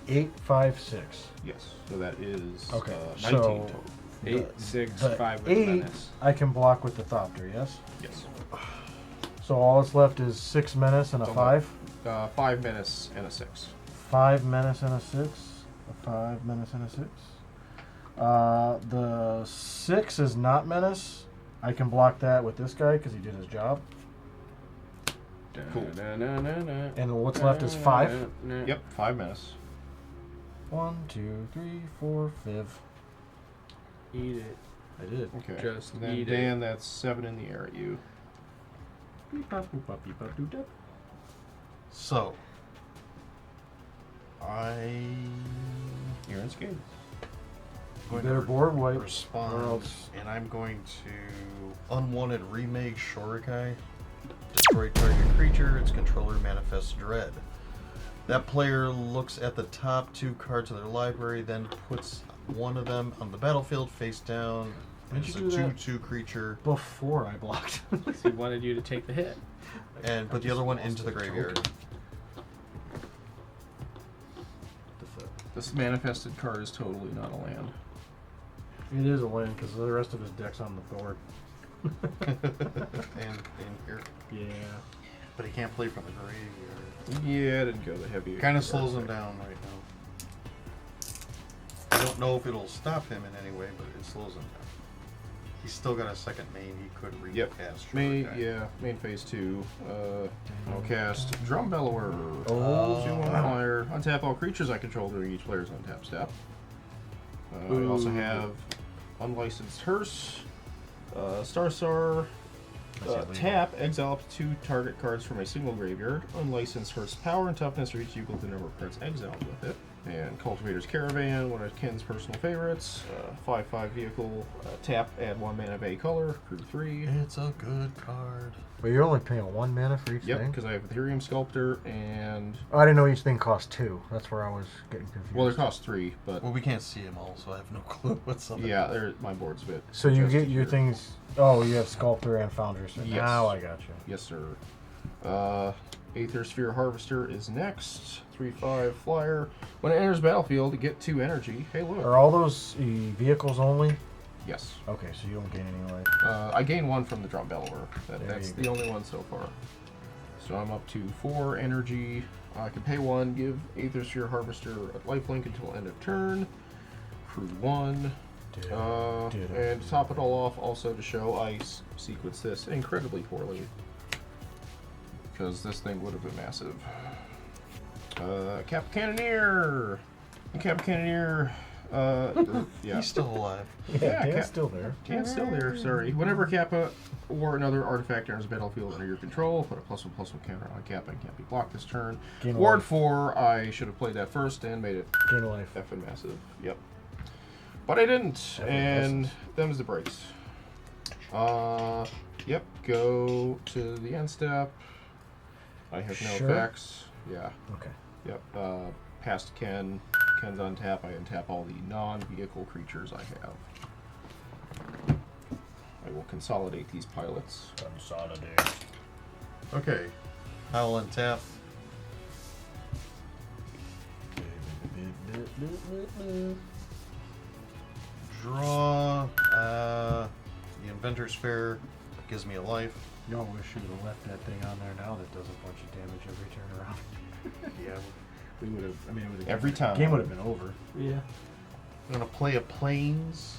8, 5, 6. Yes, so that is Okay, 19 so total. 8, 6, the 5 with 8 menace. I can block with the Thopter, yes? Yes. So all that's left is 6 menace and a So 5. 5 menace and a 6. 5 menace and a 6. A 5 menace and a 6. The 6 is not menace. I can block that with this guy because he did his job. Cool. And what's left is 5. Yep, 5 menace. 1, 2, 3, 4, 5. Eat it. I did. Okay. Just and then eat Dan, that's 7 in the air at you. So, You're in skate. going Better to board wipe, or respond, else- and I'm going to unwanted remake Shorikai. Destroy target creature. Its controller manifests dread. That player looks at the top 2 cards of their library, then puts one of them on the battlefield face down. When'd It's a you do that? 2/2 creature, Before I blocked. He wanted you to take the hit. and put the other one into the graveyard. This manifested card is totally not a land. It is a win because the rest of his deck's on the board. and here, Yeah. but he can't play from the graveyard. Yeah, I didn't go the heavy. Kind of slows him down right now. I don't know if it'll stop him in any way, but it slows him down. He's still got a second main. He could Yep. recast. Main, Shorikai. yeah, main phase 2. I'll cast Drum Bellower. Oh. 2/1 flyer. Untap all creatures I control during each player's untap step. I also have Unlicensed Hearse, Starstar. Tap, exile up to 2 target cards from a single graveyard. Unlicensed Hearse power and toughness are each equal to the number of cards exiled with it. And Cultivator's Caravan, one of Ken's personal favorites. 5/5 vehicle. Tap, add 1 mana of a color. Crew 3. It's a good card. But you're only paying 1 mana for each Yep, thing? because I have Ethereum Sculptor and. Oh, I didn't know each thing cost 2. That's where I was getting confused. Well, they cost 3, but. Well, we can't see them all, so I have no clue what's up. Yeah, my board's a bit. So you congested get your here. things. Oh, you have Sculptor and Foundry. So Yes. now I got you. Yes, sir. Aether Sphere Harvester is next. 3/5 flyer. When it enters battlefield, get 2 energy. Hey, look. Are all those vehicles only? Yes. Okay, so you don't gain any life. I gain 1 from the Drum Bellower. There That's you the go. only one so far. So I'm up to 4 energy. I can pay 1, give Aether Sphere Harvester a lifelink until end of turn. Crew 1. And to top it all off, also to show, I sequence this incredibly poorly. Because this thing would have been massive. Cap Cannoneer! Cap Cannoneer, yeah. He's still alive. Yeah, Dan's Cap- still there. Can't still there, sorry. Whenever Kappa or another artifact enters the battlefield under your control, put a +1/+1 counter on Kappa and can't be blocked this turn. Gain a Ward life. 4, I should have played that first and made it Gain a life. effing massive. Yep. But I didn't, and them's the breaks. Yep, go to the end step. I have no Sure. effects. Yeah, Okay. yep. Past Ken. Ken's untap. I untap all the non-vehicle creatures I have. I will consolidate these pilots. Consolidate. Okay. I'll untap. Draw. The Inventor's Fair gives me a life. Y'all wish you would have left that thing on there now that does a bunch of damage every turn around. Yeah. We would have. I mean, it would have. Every time. Game would have been over. Yeah. I'm gonna play a Plains.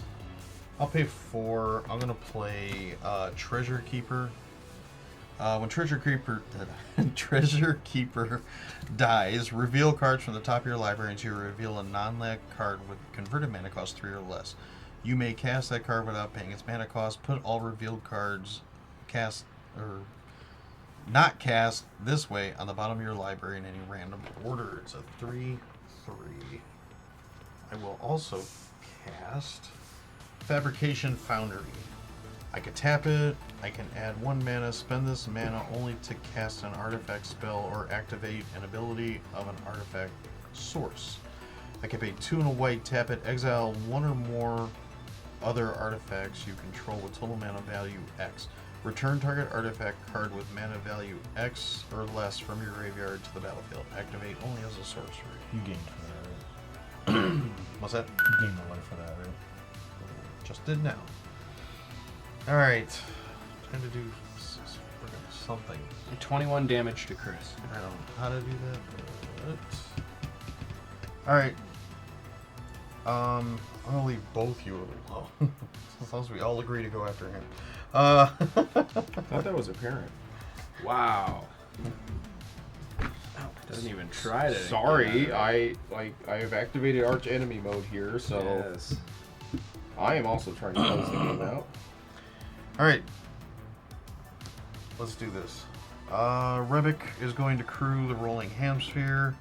I'll pay 4. I'm gonna play Treasure Keeper. When Treasure Keeper dies, reveal cards from the top of your library until you reveal a non-land card with converted mana cost 3 or less. You may cast that card without paying its mana cost. Put all revealed cards cast or not cast this way on the bottom of your library in any random order. It's a 3. 3. I will also cast Fabrication Foundry. I can tap it, I can add 1 mana, spend this mana only to cast an artifact spell or activate an ability of an artifact source. I can pay 2 and a white, tap it, exile 1 or more other artifacts you control with total mana value X. Return target artifact card with mana value X or less from your graveyard to the battlefield. Activate only as a sorcery. You gained for that, right? What's that? You gained the life for that, right? Just did now. Alright. Time to do something. 21 damage to Chris. I don't know how to do that, but... Alright. I'm gonna leave both you alone. As long as we all agree to go after him. Uh, thought that was apparent. Wow. Doesn't even try to. Sorry, I have activated Arch Enemy mode here, so Yes. I am also trying to close the game out. Alright. Let's do this. Rebic is going to crew the Rolling Hamsphere.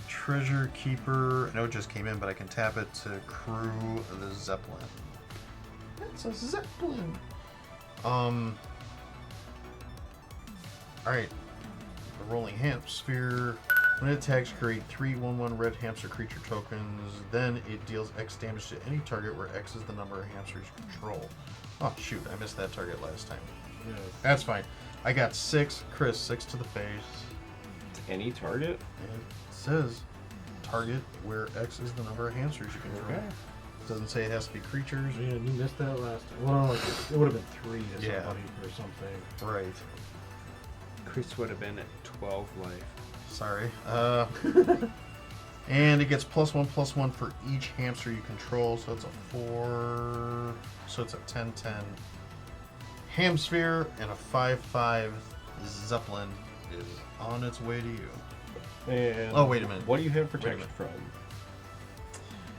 Treasure Keeper. I know it just came in, but I can tap it to crew the Zeppelin. It's a Zeppelin. Alright. The Rolling Hamsphere. When it attacks, create 3 1/1 red hamster creature tokens. Then it deals X damage to any target where X is the number of hamsters you control. Oh, shoot. I missed that target last time. Yeah. That's fine. I got 6. Chris, 6 to the face. Any target? And it says target where X is the number of hamsters you control. Okay. It doesn't say it has to be creatures. Yeah, you missed that last time. Well, like, it would have been 3 to Yeah. somebody or something. Right. Chris would have been at 12 life. Sorry. And it gets +1/+1 for each hamster you control, so it's a 4. So it's a 10/10 Hamsphere, and a 5/5 Zeppelin is on its way to you. And Oh, wait a minute. What do you have Wait a protection minute. from?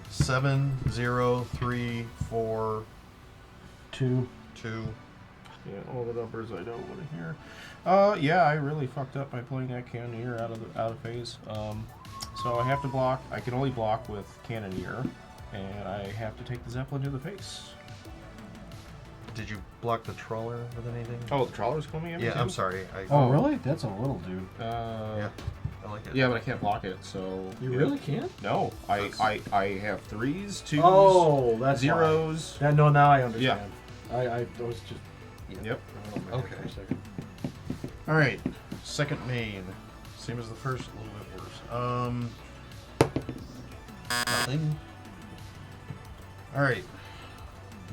7, 0, 3, 4, 2. 2. Yeah, all the numbers I don't want to hear. Yeah, I really fucked up by playing that Cannoneer out of phase. So I have to block. I can only block with Cannoneer, and I have to take the Zeppelin to the face. Did you block the trawler with anything? Oh, the trawler's coming in. yeah, too? I'm sorry. Oh, really? That's a little dude. Yeah, I like it. Yeah, but I can't block it. So You yeah. really can't? No, I have 3s, 2s, Oh, that's zeros. why. No, now I understand. I was just. Yep. Okay. For a second. All right, second main, same as the first, a little bit worse. Nothing. All right,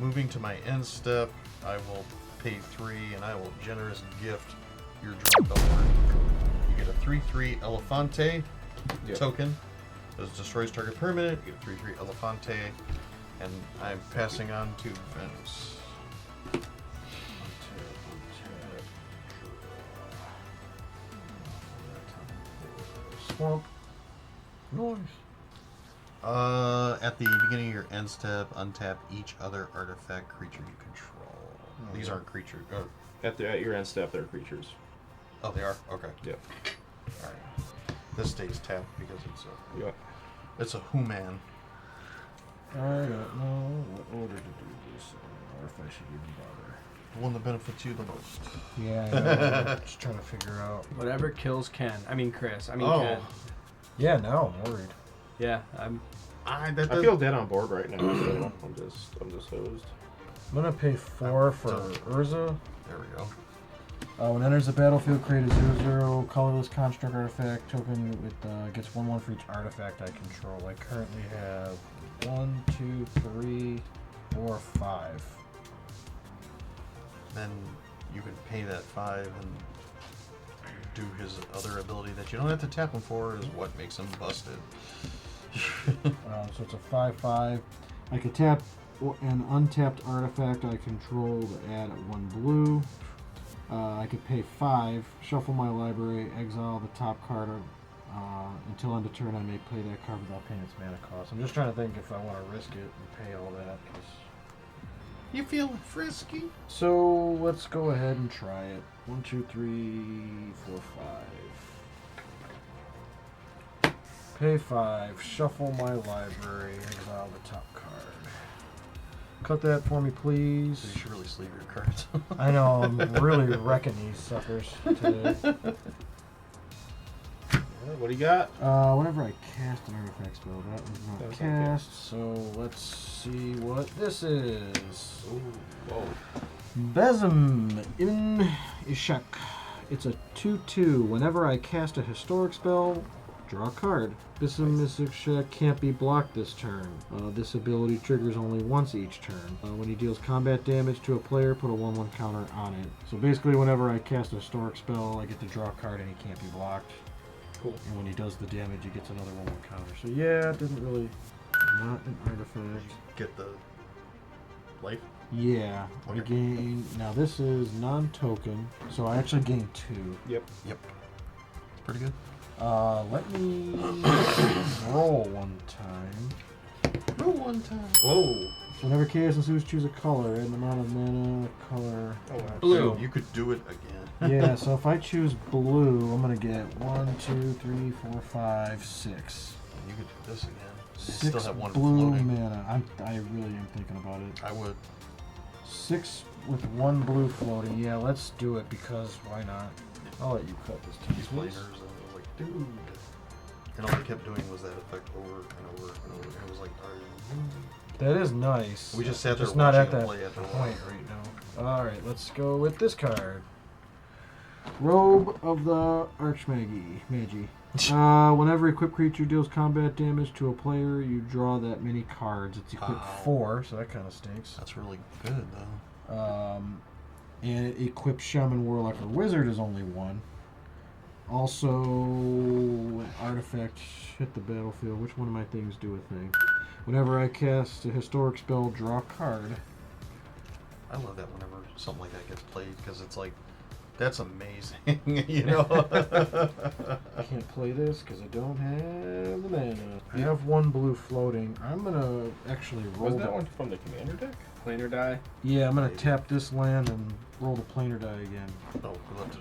moving to my end step, I will pay 3, and I will generous gift your Drunk Elder. You get a 3/3 Elefante Yep. token. This destroys target permanent. You get a 3/3 Elefante, and I'm passing on to Vince. Swamp. Nice. At the beginning of your end step, untap each other artifact creature you control. These aren't creatures. At your end step, they're creatures. Oh, they are? Okay. Yep. Alright. This stays tapped because Yep. it's a human. I don't know what order to do this, or if I should even bother. The one that benefits you the most. Yeah, I know. Just trying to figure out. Whatever kills Ken. I mean Chris. I mean Oh. Ken. Yeah, now I'm worried. Yeah, I'm. I I feel dead on board right now, so I'm just hosed. I'm gonna pay 4 for Urza. There we go. When it enters the battlefield, create a 0/0 colorless construct artifact token. It gets 1/1 for each artifact I control. I currently have 1, 2, 3, 4, 5. Then you can pay that 5 and do his other ability that you don't have to tap him for is what makes him busted. So it's a 5/5. I can tap an untapped artifact I control to add 1 blue. I could pay 5, shuffle my library, exile the top card. Until end of turn, I may play that card without paying its mana cost. I'm just trying to think if I want to risk it and pay all that. You feel frisky? So let's go ahead and try it. 1, 2, 3, 4, 5. Pay 5. Shuffle my library. Exile the top card. Cut that for me, please. So you should really sleeve your cards. I know, I'm really wrecking these suckers today. What do you got? Whenever I cast an artifact spell, that was not That was cast. So let's see what this is. Ooh, whoa. Besom in Ishak. It's a 2/2. Whenever I cast a historic spell, draw a card. Besom in Ishak can't be blocked this turn. This ability triggers only once each turn. When he deals combat damage to a player, put a 1/1 counter on it. So basically, whenever I cast a historic spell, I get to draw a card and he can't be blocked. Cool. And when he does the damage, he gets another 1/1 counter. So yeah, it didn't really... Not an artifact. Get the life. Yeah, I Okay. gain... Now this is non-token, so I actually gain 2. Yep. Pretty good. Let me roll one time. Roll one time. Whoa. So whenever chaos ensues, choose a color. Add an amount of mana, color. Oh, wow. Blue. So you could do it again. Yeah, so if I choose blue, I'm going to get 1, 2, 3, 4, 5, 6. You could do this again. You 6 still have one blue floating. mana. I really am thinking about it. I would. 6 with 1 blue floating. Yeah, let's do it because why not? I'll let you cut this to These please. planers, and I was like, dude. And all I kept doing was that effect over and over and over. And it was like, That is nice. we just sat there Just not at watching that him play after a while. point right now. Alright, let's go with this card. Robe of the Archmagi. Whenever equipped creature deals combat damage to a player, you draw that many cards. It's equipped Wow. 4, so that kind of stinks. That's really good, though. And it equipped Shaman, Warlock, or Wizard is only 1. Also, an artifact hit the battlefield. Which one of my things do a thing? Whenever I cast a historic spell, draw a card. I love that whenever something like that gets played because it's like, that's amazing, you know? I can't play this because I don't have the mana. I have 1 blue floating. I'm going to actually roll Was that one from the commander deck? Planar die. Yeah, I'm going to tap this land and roll the planar die again. No, we'll have to.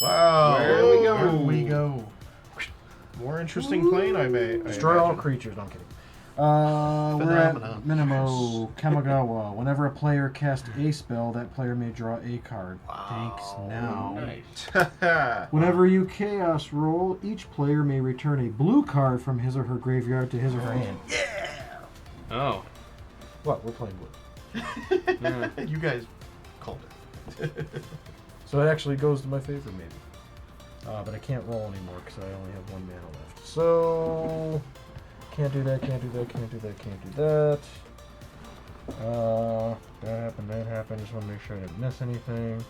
Wow. There we go. There we go. More interesting plane, I may. Destroy all creatures. No, I'm kidding. We're at Phenomenon. Minimo Kamigawa. Whenever a player casts a spell, that player may draw a card. Wow. Thanks now. Nice. Whenever you chaos roll, each player may return a blue card from his or her graveyard to his or her hand. Oh. What? We're playing blue. Yeah. You guys called it. So it actually goes to my favor, maybe. But I can't roll anymore because I only have 1 mana left. So... Can't do that, can't do that, can't do that, can't do that. That happened. Just want to make sure I didn't miss anything.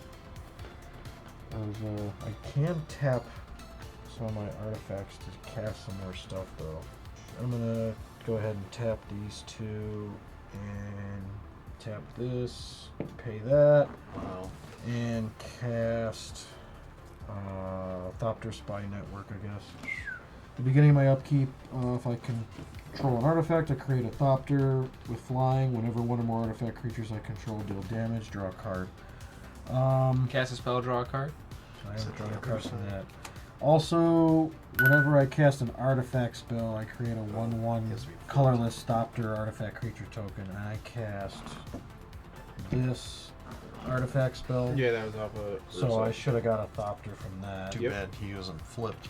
I can tap some of my artifacts to cast some more stuff, though. I'm going to go ahead and tap these 2 and tap this, pay that, Wow. and cast Thopter Spy Network, I guess. At the beginning of my upkeep, if I control an artifact, I create a Thopter with flying. Whenever one or more artifact creatures I control deal damage, draw a card. Cast a spell, draw a card. I haven't drawn a card from that. Also, whenever I cast an artifact spell, I create a 1/1 colorless Thopter artifact creature token, and I cast this artifact spell. Yeah, that was off of. So I should have got a Thopter from that. Too Yep. bad he wasn't flipped.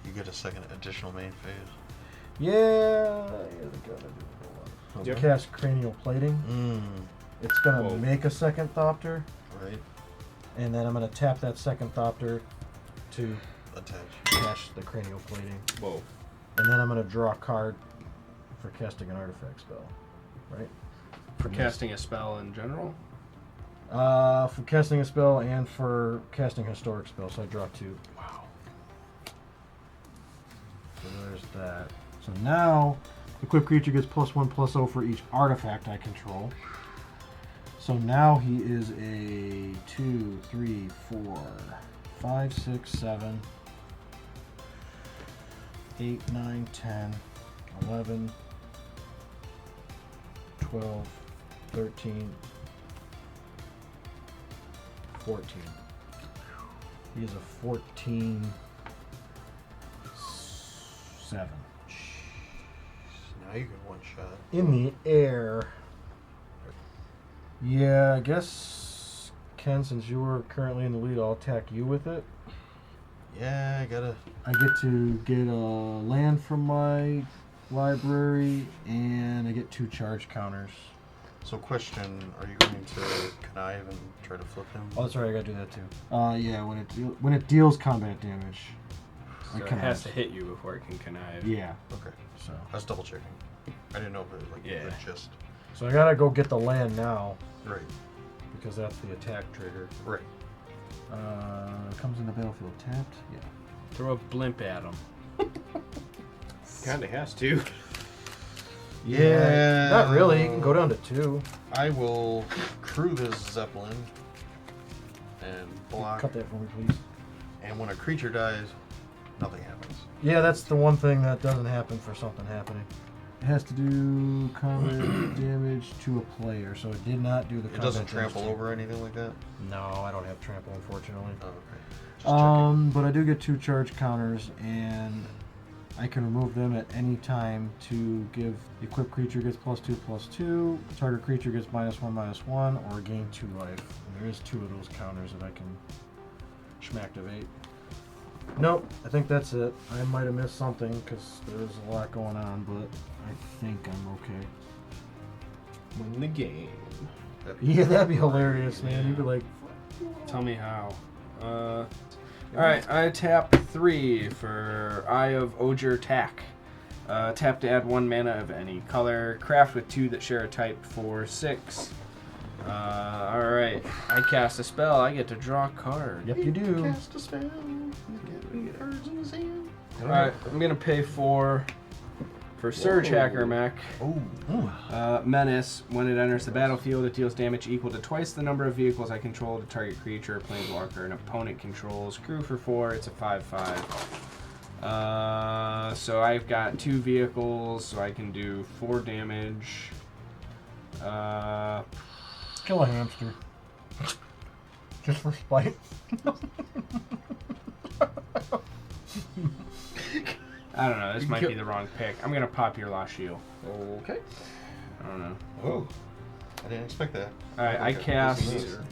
You get a second additional main phase. Yeah, they gotta do it. Yep. Cast Cranial Plating. It's gonna Whoa. make a second Thopter, Right? and then I'm gonna tap that second Thopter to Attach. cast the Cranial Plating, Whoa. and then I'm gonna draw a card for casting an artifact spell, right? For casting a spell in general. For casting a spell and for casting historic spell, so I draw 2. Wow. So there's that. So now, equipped creature gets +1/+0 for each artifact I control. So now he is a 2, 3, 4, 5, 6, 7, 8, 9, 10, 11, 12, 13, 14. He is a 14. 7. Now you can one shot. In the air. Yeah, I guess, Ken, since you were currently in the lead, I'll attack you with it. Yeah, I get to get a land from my library, and I get 2 charge counters. So question, are you going to connive and try to flip him? Oh, that's right, I gotta do that too. Yeah, when it deals combat damage. So it has to hit you before it can connive. Yeah. Okay. So I was double checking. I didn't know if it was Yeah. the gist. So I gotta go get the land now, Right. because that's the attack trigger. Right. Comes in the battlefield tapped. Yeah. Throw a blimp at him. Kinda has to. Yeah. Not really. You can go down to 2. I will crew this Zeppelin and block. Cut that for me, please. And when a creature dies, nothing happens. Yeah, that's the one thing that doesn't happen for something happening. It has to do combat damage to a player, so it did not do the combat It doesn't damage trample to- over anything like that? No, I don't have trample, unfortunately. Oh, okay. Just checking. But I do get 2 charge counters, and I can remove them at any time to give the equipped creature gets +2/+2, target creature gets -1/-1, or gain 2 life. And there is 2 of those counters that I can schmactivate. Nope, I think that's it. I might have missed something because there's a lot going on, but I think I'm okay. Win the game. Yeah, that'd be hilarious, man. You'd be like, Tell me how. Alright, I tap 3 for Eye of Ogier Tack. Tap to add 1 mana of any color. Craft with 2 that share a type for 6. Alright, I cast a spell. I get to draw a card. yep, you do. Cast a spell. Get cards in his hand. Alright, I'm gonna pay 4 for Surge Hacker Mech. Oh. Menace. When it enters the battlefield, it deals damage equal to twice the number of vehicles I control to target creature, planeswalker, an opponent controls. Crew for 4. It's a 5/5. So I've got 2 vehicles, so I can do 4 damage. Kill a hamster. Just for spite. I don't know. This might be the wrong pick. I'm gonna pop your La Shield. Okay. I don't know. Oh. I didn't expect that. Alright, I Okay. cast Me neither.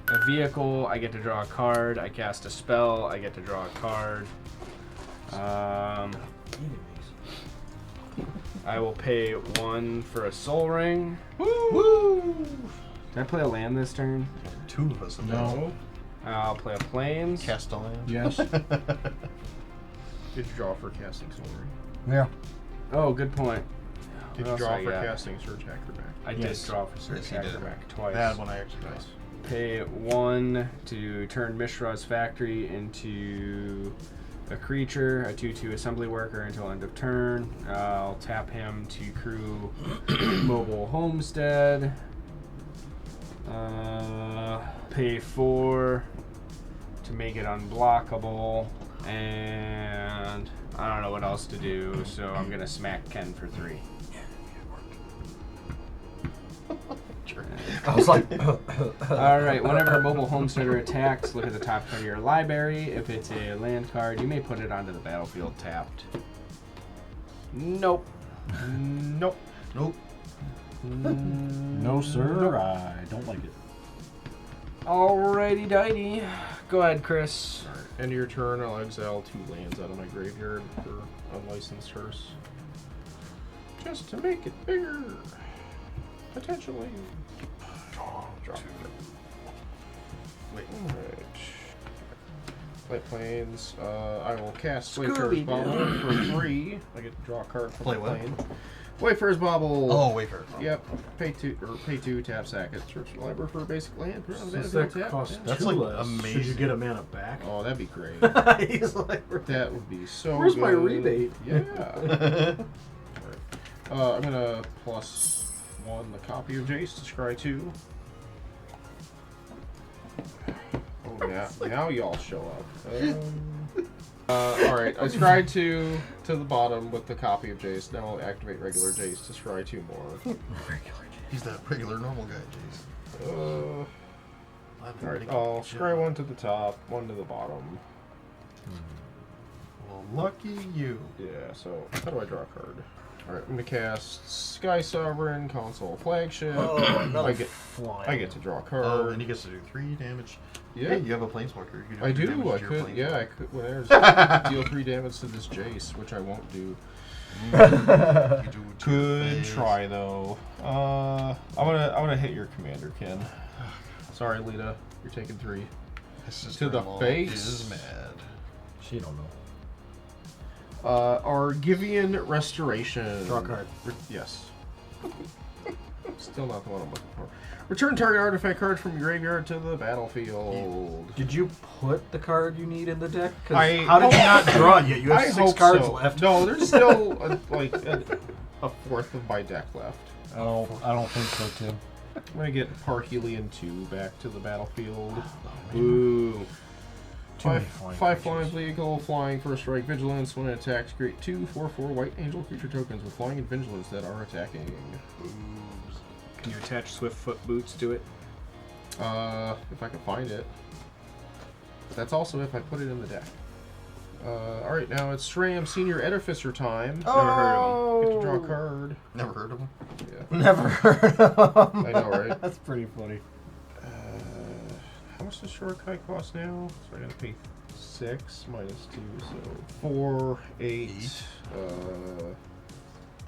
a vehicle. I get to draw a card. I cast a spell. I get to draw a card. I will pay 1 for a Soul Ring. Woo! Did I play a land this turn? 2 of us. No. I'll play a Plains. Castellan. Yes. Did you draw for casting Soul Ring? Yeah. Oh, good point. Did What you else draw I for got? casting Surge Hacker back? I Yes. did draw for Surge Yes, you Hacker did. Mech twice. Bad one I actually Nice. Pay 1 to turn Mishra's Factory into a creature, a 2/2 assembly worker until end of turn. I'll tap him to crew Mobile Homestead. Pay 4 to make it unblockable. And I don't know what else to do, so I'm going to smack Ken for 3. I was like, Alright, whenever a mobile homesteader attacks, look at the top card of your library. If it's a land card, you may put it onto the battlefield tapped. Nope. Nope. Nope. no, sir, I don't like it. Alrighty dighty. Go ahead, Chris. Alright, end of your turn, I'll exile 2 lands out of my graveyard for unlicensed hearse. Just to make it bigger. Potentially. Draw. Wait. Alright. Play planes. I will cast Scooby-Doo. Wayfarer's Bauble for 3. I get to draw a card from Play the what? plane. Wayfarer's Bauble. Oh, wafer. Yep. Pay 2, tap sack it. Search the library for a basic land. Put it on the Since battlefield, that tap. costs Yeah. That's 2 like less, should you amazing. get a mana back? Oh, that'd be great. He's like, That would be so Where's good. my rebate? Yeah. Alright. I'm gonna +1 the copy of Jace to scry 2. Oh, now y'all show up. Alright, I scry 2 to the bottom with the copy of Jace. Now I'll activate regular Jace to scry 2 more. He's that regular normal guy, jeez. Alright, I'll scry one to the top, one to the bottom. Well, lucky you. Yeah, so how do I draw a card? Alright, I'm gonna cast Sky Sovereign, Console Flagship. I get to draw a card. Oh, and he gets to do 3 damage. Yeah. Hey, you have a planeswalker. You can I 3 do. damage I to your could. Yeah, I could. Well, there's deal 3 damage to this Jace, which I won't do. planeswalker. You do Could try though. I'm gonna hit your commander, Ken. Sorry, Lita. You're taking 3. To the face. Is mad. She don't know. Argivian Restoration. Draw a card. Yes. Still not the one I'm looking for. Return target artifact card from your graveyard to the battlefield. Did you put the card you need in the deck? 'Cause I- how did you not draw it yet? You have I 6 hope cards so. left. No, there's still a fourth of my deck left. I don't think so, Tim. I'm gonna get Parhelion 2 back to the battlefield. Ooh. Five flying vehicle, flying first strike, vigilance. When it attacks, create 2 4/4 white angel creature tokens with flying and vigilance that are attacking. Can you attach Swiftfoot boots to it? If I can find it. That's also if I put it in the deck. Alright, now it's Sram Senior Edificer time. Never heard of him. Get to draw a card. Never heard of him? Yeah. Never heard of him. I know, right? That's pretty funny. How much does SHORIKAI cost now? So I gotta pay 6 minus 2, so 4, 8.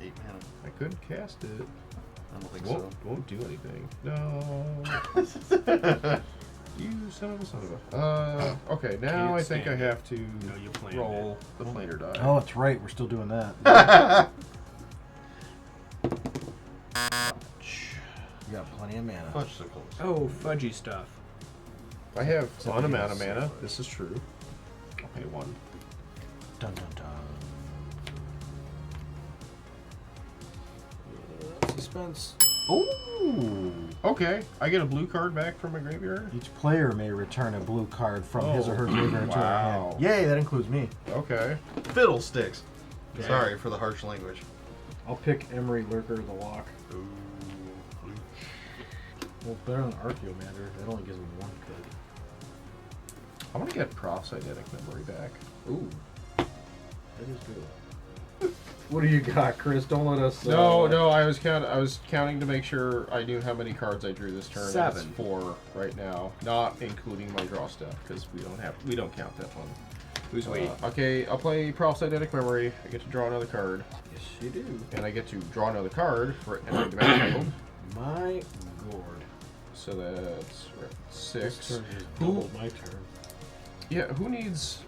8 mana. I couldn't cast it. I don't think Won't do anything. No. You son of a. Okay, now Can't I think I stand have to No, you planned roll the planar die. Oh, that's right. We're still doing that. You got plenty of mana. Fudgesicles. Oh, fudgy stuff. I have Except fun you amount of get mana. six. This is true. I'll pay 1. Dun dun dun. Suspense. Ooh. Okay, I get a blue card back from my graveyard. Each player may return a blue card from his or her graveyard to their wow. hand. Yay, that includes me. Okay. Fiddlesticks. Yeah. Sorry for the harsh language. I'll pick Emery Lurker the lock. Ooh. Well, better than Archaeomander. That only gives me 1 card. I want to get Prof's Eidetic Memory back. Ooh. That is good. What do you got, Chris? Don't let us. No, I was counting to make sure I knew how many cards I drew this turn. 7. It's 4 right now, not including my draw stuff because we don't count that one. Who's waiting? Okay, I'll play Prof's Eidetic Memory. I get to draw another card, Yes, you do. and I get to draw another card for entering the battlefield. My lord. So that's 6. This turn is Who- double my turn. Yeah, who needs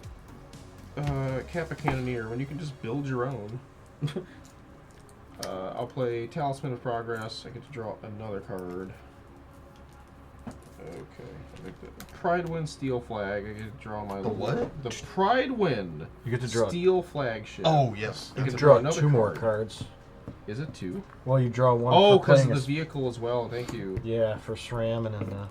Kappa Cannoneer when you can just build your own? I'll play Talisman of Progress. I get to draw another card. Okay. I think the Pride Wind Steel Flag. I get to draw my... The what? The Pride Wind You get to draw. Steel Flagship. Oh, yes. I You get can to draw another 2 more card. cards. Is it 2? Well, you draw 1 Oh, for because of playing the vehicle as well. Thank you. Yeah, for SRAM and then.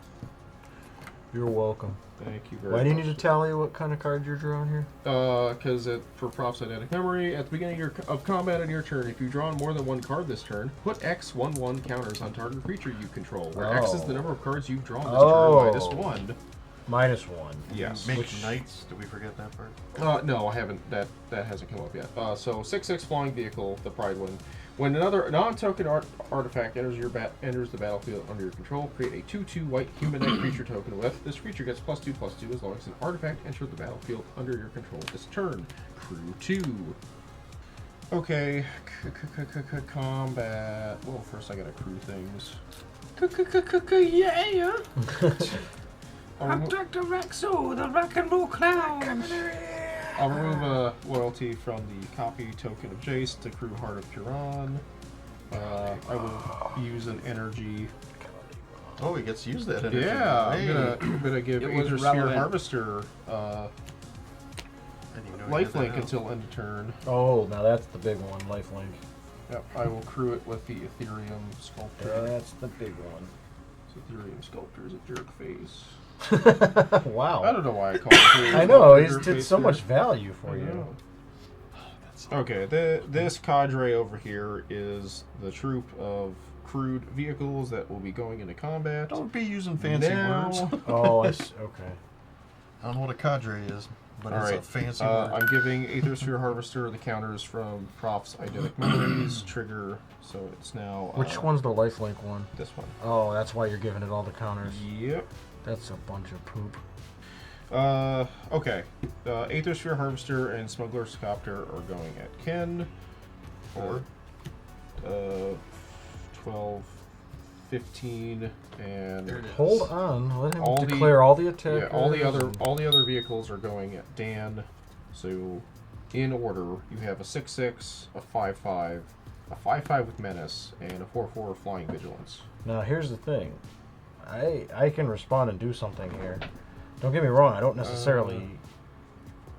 You're welcome. Thank you very Why much. do you need to tell you what kind of card you're drawing here? Because for Prof's Eidetic Memory, at the beginning of combat on your turn, if you've drawn more than 1 card this turn, put X 1/1 counters on target creature you control, where X is the number of cards you've drawn this turn minus 1. -1. Yes. Make knights. Did we forget that part? No, I haven't. That hasn't come up yet. So 6/6 flying vehicle, the Pride Wind. When another non-token artifact enters the battlefield under your control, create a 2/2 white humanoid creature token with. This creature gets +2/+2 as long as an artifact enters the battlefield under your control this turn. Crew 2. Okay. Combat. Well, first I gotta crew things. Yeah! I'll I'm remo- Dr. Rexo, the rock and roll clown! I'll remove a loyalty from the copy token of Jace to crew Heart of Huron. I will use an energy. Oh, he gets to use that energy. Yeah, Hey. I'm gonna give It was Aether Sphere relevant. Harvester I didn't even know he lifelink had that out. until end of turn. Oh, now that's the big one, lifelink. Yep, I will crew it with the Ethereum Sculptor. That's the big one. So Ethereum Sculptor is a jerk face. Wow. I don't know why I call it Ethereum I know, Sculptor he's jerk did face so here. much value I for you. know. That's Okay, this cadre over here is the troop of crewed vehicles that will be going into combat. Don't be using fancy Now- words. Oh, okay. I don't know what a cadre is, but it's a fancy word. I'm giving Aethersphere Harvester the counters from Prof's Eidetic Memories trigger, so it's now... Which one's the lifelink one? This one. Oh, that's why you're giving it all the counters. Yep. That's a bunch of poop. Okay. Aethersphere Harvester and Smuggler's Copter are going at Ken. Or 12, 15, and There it is. Hold on. Let him All the- declare all the attacks. yeah, all the other vehicles are going at Dan. So, in order, you have a 6/6, a 5/5, a 5/5 with Menace, and a 4/4 Flying Vigilance. Now, here's the thing. I can respond and do something here. Don't get me wrong. I don't necessarily...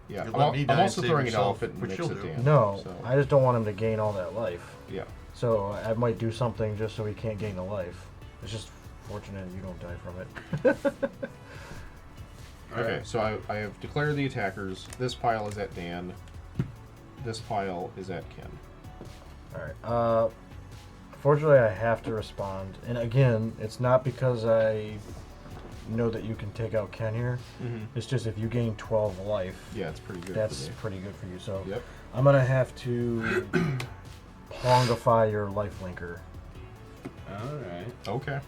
Yeah, You let me die I'm and also save throwing an yourself, elephant and which mix you'll it do. Dan. No, So, I just don't want him to gain all that life. yeah. So I might do something just so he can't gain the life. It's just fortunate you don't die from it. Okay, so I have declared the attackers. This pile is at Dan. This pile is at Ken. Alright. Fortunately, I have to respond. And again, it's not because I know that you can take out Ken here. Mm-hmm. It's just if you gain 12 life, Yeah, it's pretty good. that's for me. pretty good for you. So Yep. I'm going to have to Pongify your lifelinker. Alright. Okay.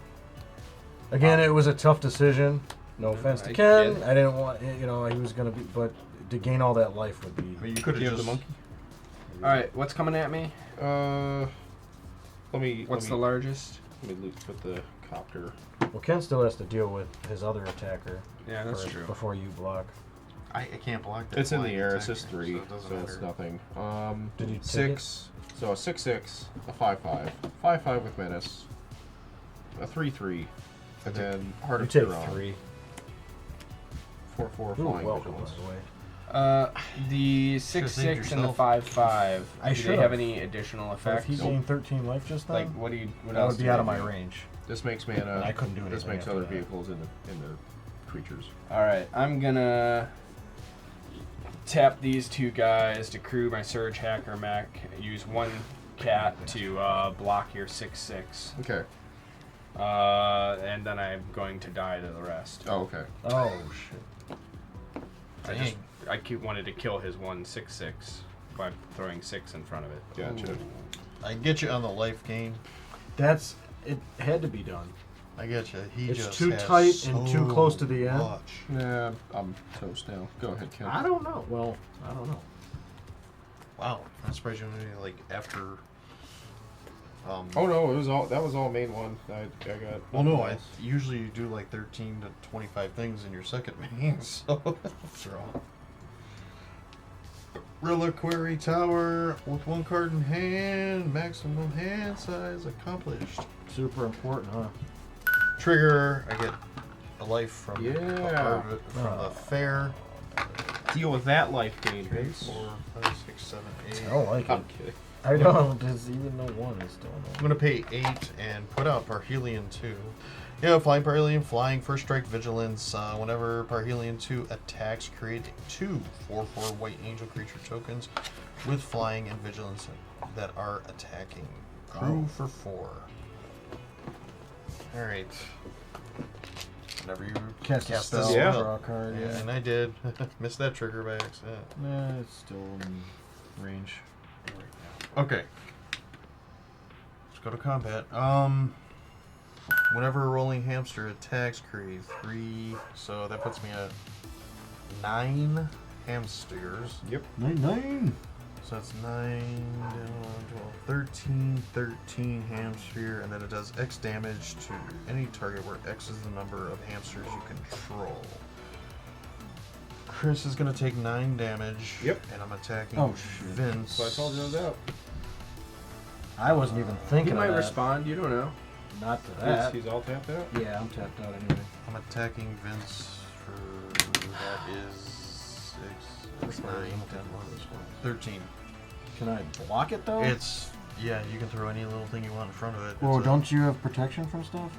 Again, it was a tough decision. No offense to I Ken. get it. I didn't want, he was going to be, but to gain all that life would be. But you could Do you have have just the monkey? Alright, what's coming at me? Let The largest? me loot with the copter. Well, Ken still has to deal with his other attacker. Yeah, that's first true. Before you block. I can't block that. It's in the flying air. It's attack, just 3, so it doesn't so it's matter. nothing. Did you take 6. So a 6/6, a 5/5, 5/5 with menace, a 3/3, and then Heart You of take Huron, 3. 4/4 Ooh, flying welcome, vigilance. by the way. The Should've 6/6 saved and the yourself. 5/5. I Do they should've. have any additional But effects? if he gained 13 life just then, Like, what do you? What that else? would be do out they of my do? range. This makes mana. I couldn't do This anything makes after other that. vehicles in the creatures. All right, I'm gonna tap these two guys to crew my Surge Hacker mech. Use one cat to block your 6/6, Okay. and then I'm going to die to the rest. Oh, okay. Oh, shit. I wanted to kill his 1/6/6 by throwing 6 in front of it. Gotcha. I get you on the life gain. It had to be done. I get you. He It's just too has tight and too so close to the end. much. Nah, I'm toast now. Go ahead, Ken. I don't know. Well, I don't know. Wow, I'm surprised you only like after. Oh no, that was all main one. I got. Well, no, nothing I else. usually you do like 13 to 25 things in your second main, so throw. Reliquary Tower with 1 card in hand, maximum hand size accomplished. Super important, huh? Trigger, I get a life from Yeah. the fair. Deal with that life gain, 3, Vince. 4, 5, 6, 7, 8. I don't like it. I'm kidding. I don't. There's even no 1 is still I'm no. gonna pay 8 and put out Parhelion 2. Yeah, flying Parhelion, flying first strike vigilance. Whenever Parhelion 2 attacks, create 2 4/4 white angel creature tokens with flying and vigilance that are attacking. Crew for 4. Alright. Whenever you Cast a cast spell, this Yeah. draw a card. Yeah, Yeah. and I did. Missed that trigger by accident. Nah, it's still in range. Okay. Let's go to combat. Whenever a rolling hamster attacks, create 3. So that puts me at 9 hamsters. Yep. 9. So that's 9, 12, 13 hamster, and then it does X damage to any target where X is the number of hamsters you control. Chris is going to take 9 damage. Yep. And I'm attacking Oh, shit. Vince. So I told you I was out. I wasn't even He thinking might of that. respond. You don't know. Not to that. He's all tapped out. Yeah, I'm tapped out anyway. I'm attacking Vince for that is 6, 9, 10, 13. Can I block it though? It's yeah, you can throw any little thing you want in front of it. Well, It's a- don't you have protection from stuff?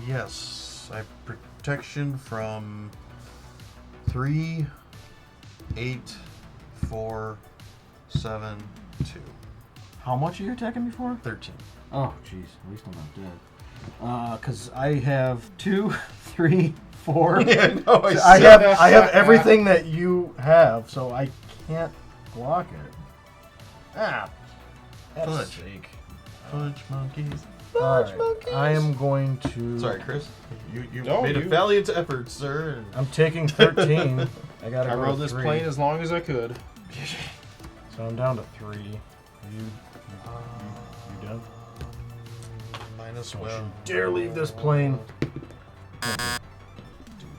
Yes. I have protection from 3, 8, 4, 7, 2. How much are you attacking me for? 13. Oh, jeez. At least I'm not dead. Because I have 2, 3, 4. Yeah, no, I have everything that you have, so I can't block it. Ah, that's Fudge. sake. Fudge monkeys. All Fudge right, monkeys. I am going to. Sorry, Chris. You No, made a you- valiant effort, sir. and- I'm taking 13. I gotta I go rode to this 3. plane as long as I could. So I'm down to 3. You done? Minus Don't well. you dare leave this plane. Do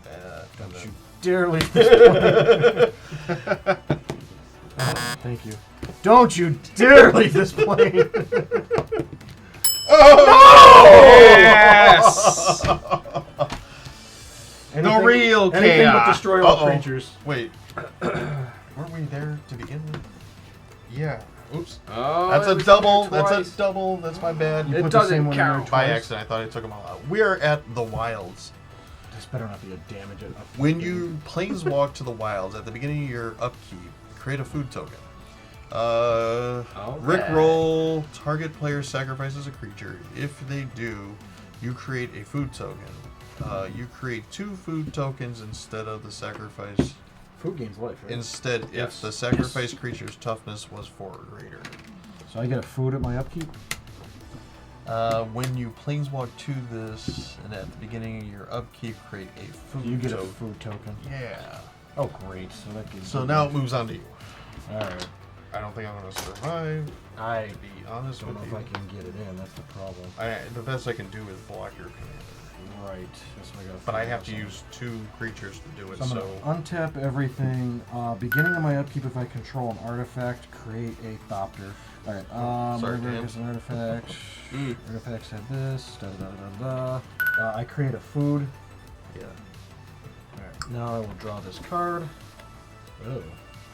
that. and Don't then- you dare leave this plane. Oh, thank you. Don't you dare leave this plane. Yes! Anything- real anything but chaos. destroy all Uh-oh. creatures. Wait. Weren't we there to begin with? Yeah. Oops. Oh, That's it a was double. there That's twice. a double. That's my bad. You It put the doesn't same one in there count. By twice. accident, I thought I took them all out. We are at the wilds. This better not be a damage it up. When you planeswalk to the wilds at the beginning of your upkeep, create a food token. Rickroll, target player sacrifices a creature. If they do, you create a food token. You create 2 food tokens instead of the sacrifice. Food gains life, right? Instead, Yes. if the sacrifice creature's toughness was 4 or greater. So I get a food at my upkeep? When you planeswalk to this, and at the beginning of your upkeep, create a food You get a token. food token. Yeah. Oh, great. So that gives So you- now it moves on to you. Alright. I don't think I'm going to survive. I To be honest don't with know you. if I can get it in. That's the problem. The best I can do is block your commander. Right. That's what I gotta But I figure have out to something. use 2 creatures to do it, So I'm so... gonna untap everything. Beginning of my upkeep, if I control an artifact, create a Thopter. Alright, Sorry, whenever Dan. there's an artifact, artifacts have this, da da da da da. I create a food. Yeah. Alright, now I will draw this card. Oh.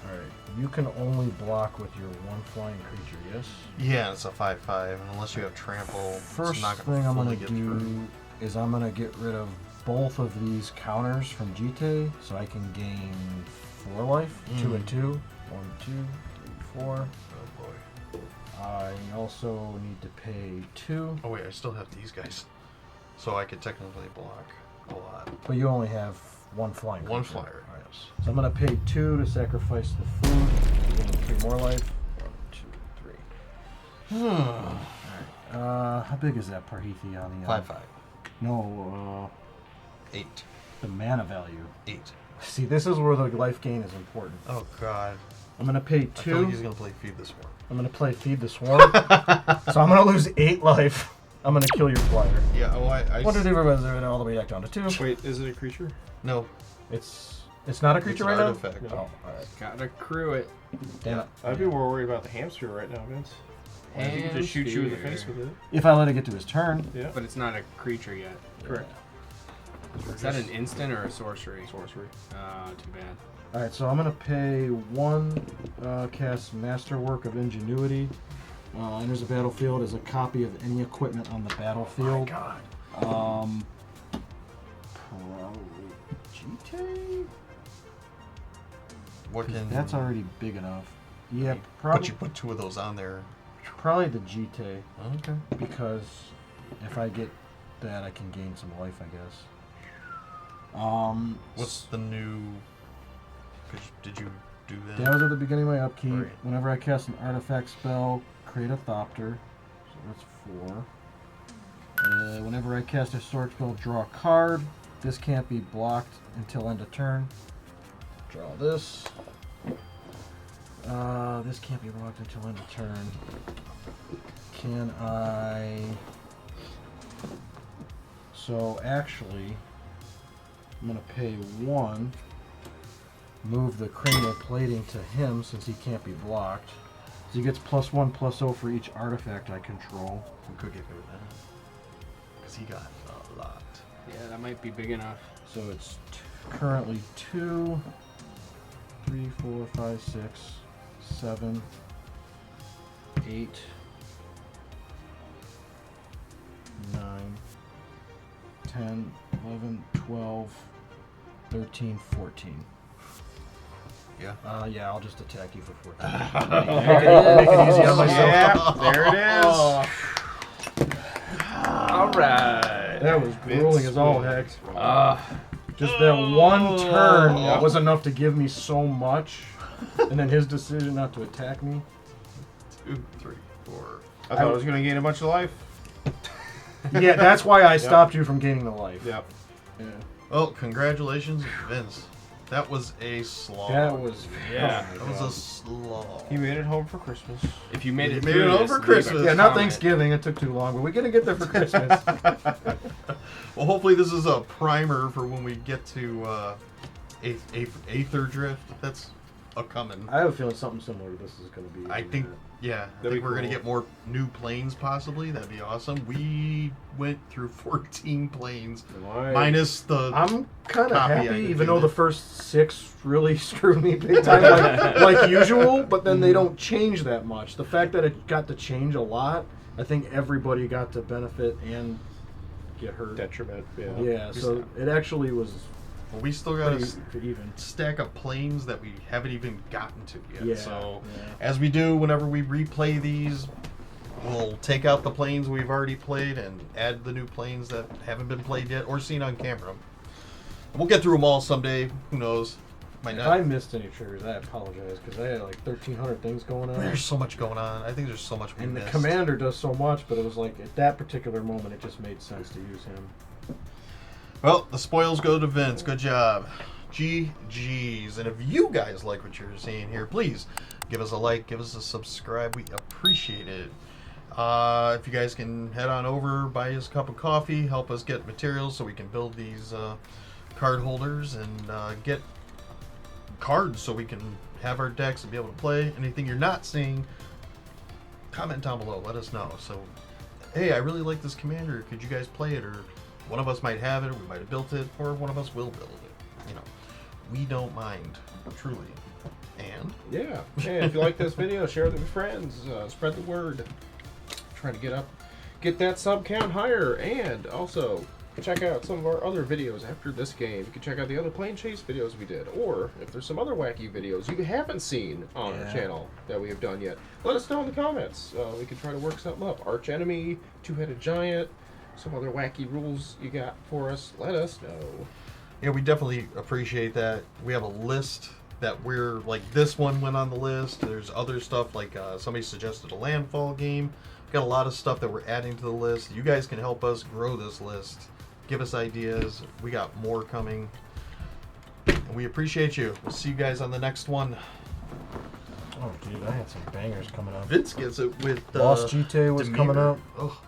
Alright, you can only block with your 1 flying creature, yes? Yeah, it's a 5/5, and unless you have trample, First it's not thing going to I'm fully gonna get do through. is I'm gonna get rid of both of these counters from Jite, so I can gain 4 life, 2 and 2, 1, 2, 3, 4. Oh boy. I also need to pay 2, Oh wait, I still have these guys. So I could technically block a lot. but you only have 1 flying. One creature. flyer, Alright. yes. So I'm gonna pay 2 to sacrifice the food, gain 3 more life. 1, 2, 3. Alright. How big is that Parhethi on the 5/5. No, 8. the mana value. 8. See, this is where the life gain is important. Oh god. I'm gonna pay I feel like 2. he's going to play Feed this one. I'm gonna play Feed the Swarm. So I'm gonna lose 8 life. I'm gonna kill your flyer. Yeah, oh I What did it all the way back down to 2? Wait, is it a creature? No, It's not a it's creature an right artifact. now? Oh, alright. Gotta crew it. Damn it. I'd be more worried about the hamster right now, Vince. I think he can just shoot you in the face with it. If I let it get to his turn. Yeah. But it's not a creature yet. Correct. Is that an instant or a sorcery? Sorcery. Too bad. Alright, so I'm gonna pay 1, cast Masterwork of Ingenuity. Enters the battlefield as a copy of any equipment on the battlefield. Oh my god. Probably Jite? What 'Cause can... that's already big enough. Yeah, But probably, you put 2 of those on there. probably the Jite, Okay. because if I get that, I can gain some life, I guess. What's the new... Did you do that? That was at the beginning of my upkeep. Right. Whenever I cast an artifact spell, create a Thopter. So that's 4. Whenever I cast a historic spell, draw a card. This can't be blocked until end of turn. Draw this. This can't be blocked until end of turn. Can I... So actually, I'm going to pay 1. Move the cranial plating to him since he can't be blocked. So he gets +1/+0 for each artifact I control. We could get rid of that. Because he got a lot. Yeah, that might be big enough. So it's currently 2, 3, 4, 5, 6, 7, 8, 9, 10, 11, 12, 13, 14. you. Yeah, I'll just attack you for 14. Make it easy on myself. Yeah, there it is. All right. That was grueling as all heck. Just that Oh. one turn was enough to give me so much, and then his decision not to attack me. 2, 3, 4. I thought I was going to gain a bunch of life. Yeah, that's why I stopped you from gaining the life. Yep. Yeah. Well, congratulations, Vince. That was a slog. That was Yeah. That was a slog. He made it home for Christmas. If you made You it made through it this, over leave a Christmas. Yeah, not comment. Thanksgiving. It took too long, but we're gonna get there for Christmas. Well, hopefully this is a primer for when we get to Aether Drift. That's a coming. I have a feeling something similar to this is gonna be. I think, yeah, I That'd think be we're gonna cool. get more new planes possibly. That'd be awesome. We went through 14 planes, minus the. I'm kind of Copy I happy, can even do though that. the first 6 really screwed me big time, like usual. But then they don't change that much. The fact that it got to change a lot, I think everybody got to benefit and get hurt. Detriment. Yeah. Yeah, so it actually was Well, we still got a pretty even. stack of planes that we haven't even gotten to yet. Yeah, So, yeah. as we do whenever we replay these, we'll take out the planes we've already played and add the new planes that haven't been played yet or seen on camera. We'll get through them all someday. Who knows? Might If not. I missed any triggers, I apologize because I had like 1,300 things going on. There's so much going on. I think there's so much we And the missed. commander does so much, but it was like at that particular moment, it just made sense to use him. Well, the spoils go to Vince. Good job. GG's. And if you guys like what you're seeing here, please give us a like, give us a subscribe. We appreciate it. If you guys can head on over, buy us a cup of coffee, help us get materials so we can build these card holders and get cards so we can have our decks and be able to play. Anything you're not seeing, comment down below. Let us know. So, hey, I really like this commander. Could you guys play it? Or one of us might have it, or we might have built it, or one of us will build it. You know, we don't mind, truly. And Yeah. And if you like this video, share it with friends. Spread the word. Trying to get that sub count higher. And also, check out some of our other videos after this game. You can check out the other Planeschase videos we did. Or, if there's some other wacky videos you haven't seen on our channel that we have done yet, let us know in the comments. We can try to work something up. Arch Enemy, Two-Headed Giant, some other wacky rules you got for us. Let us know. yeah, we definitely appreciate that. We have a list that we're like, this one went on the list. There's other stuff like somebody suggested a landfall game. We've got a lot of stuff that we're adding to the list. You guys can help us grow this list. Give us ideas. We got more coming. And we appreciate you. We'll see you guys on the next one. Oh, dude, I had some bangers coming up. Vince gets it with Lost GTA was coming Demeter. up. Oh,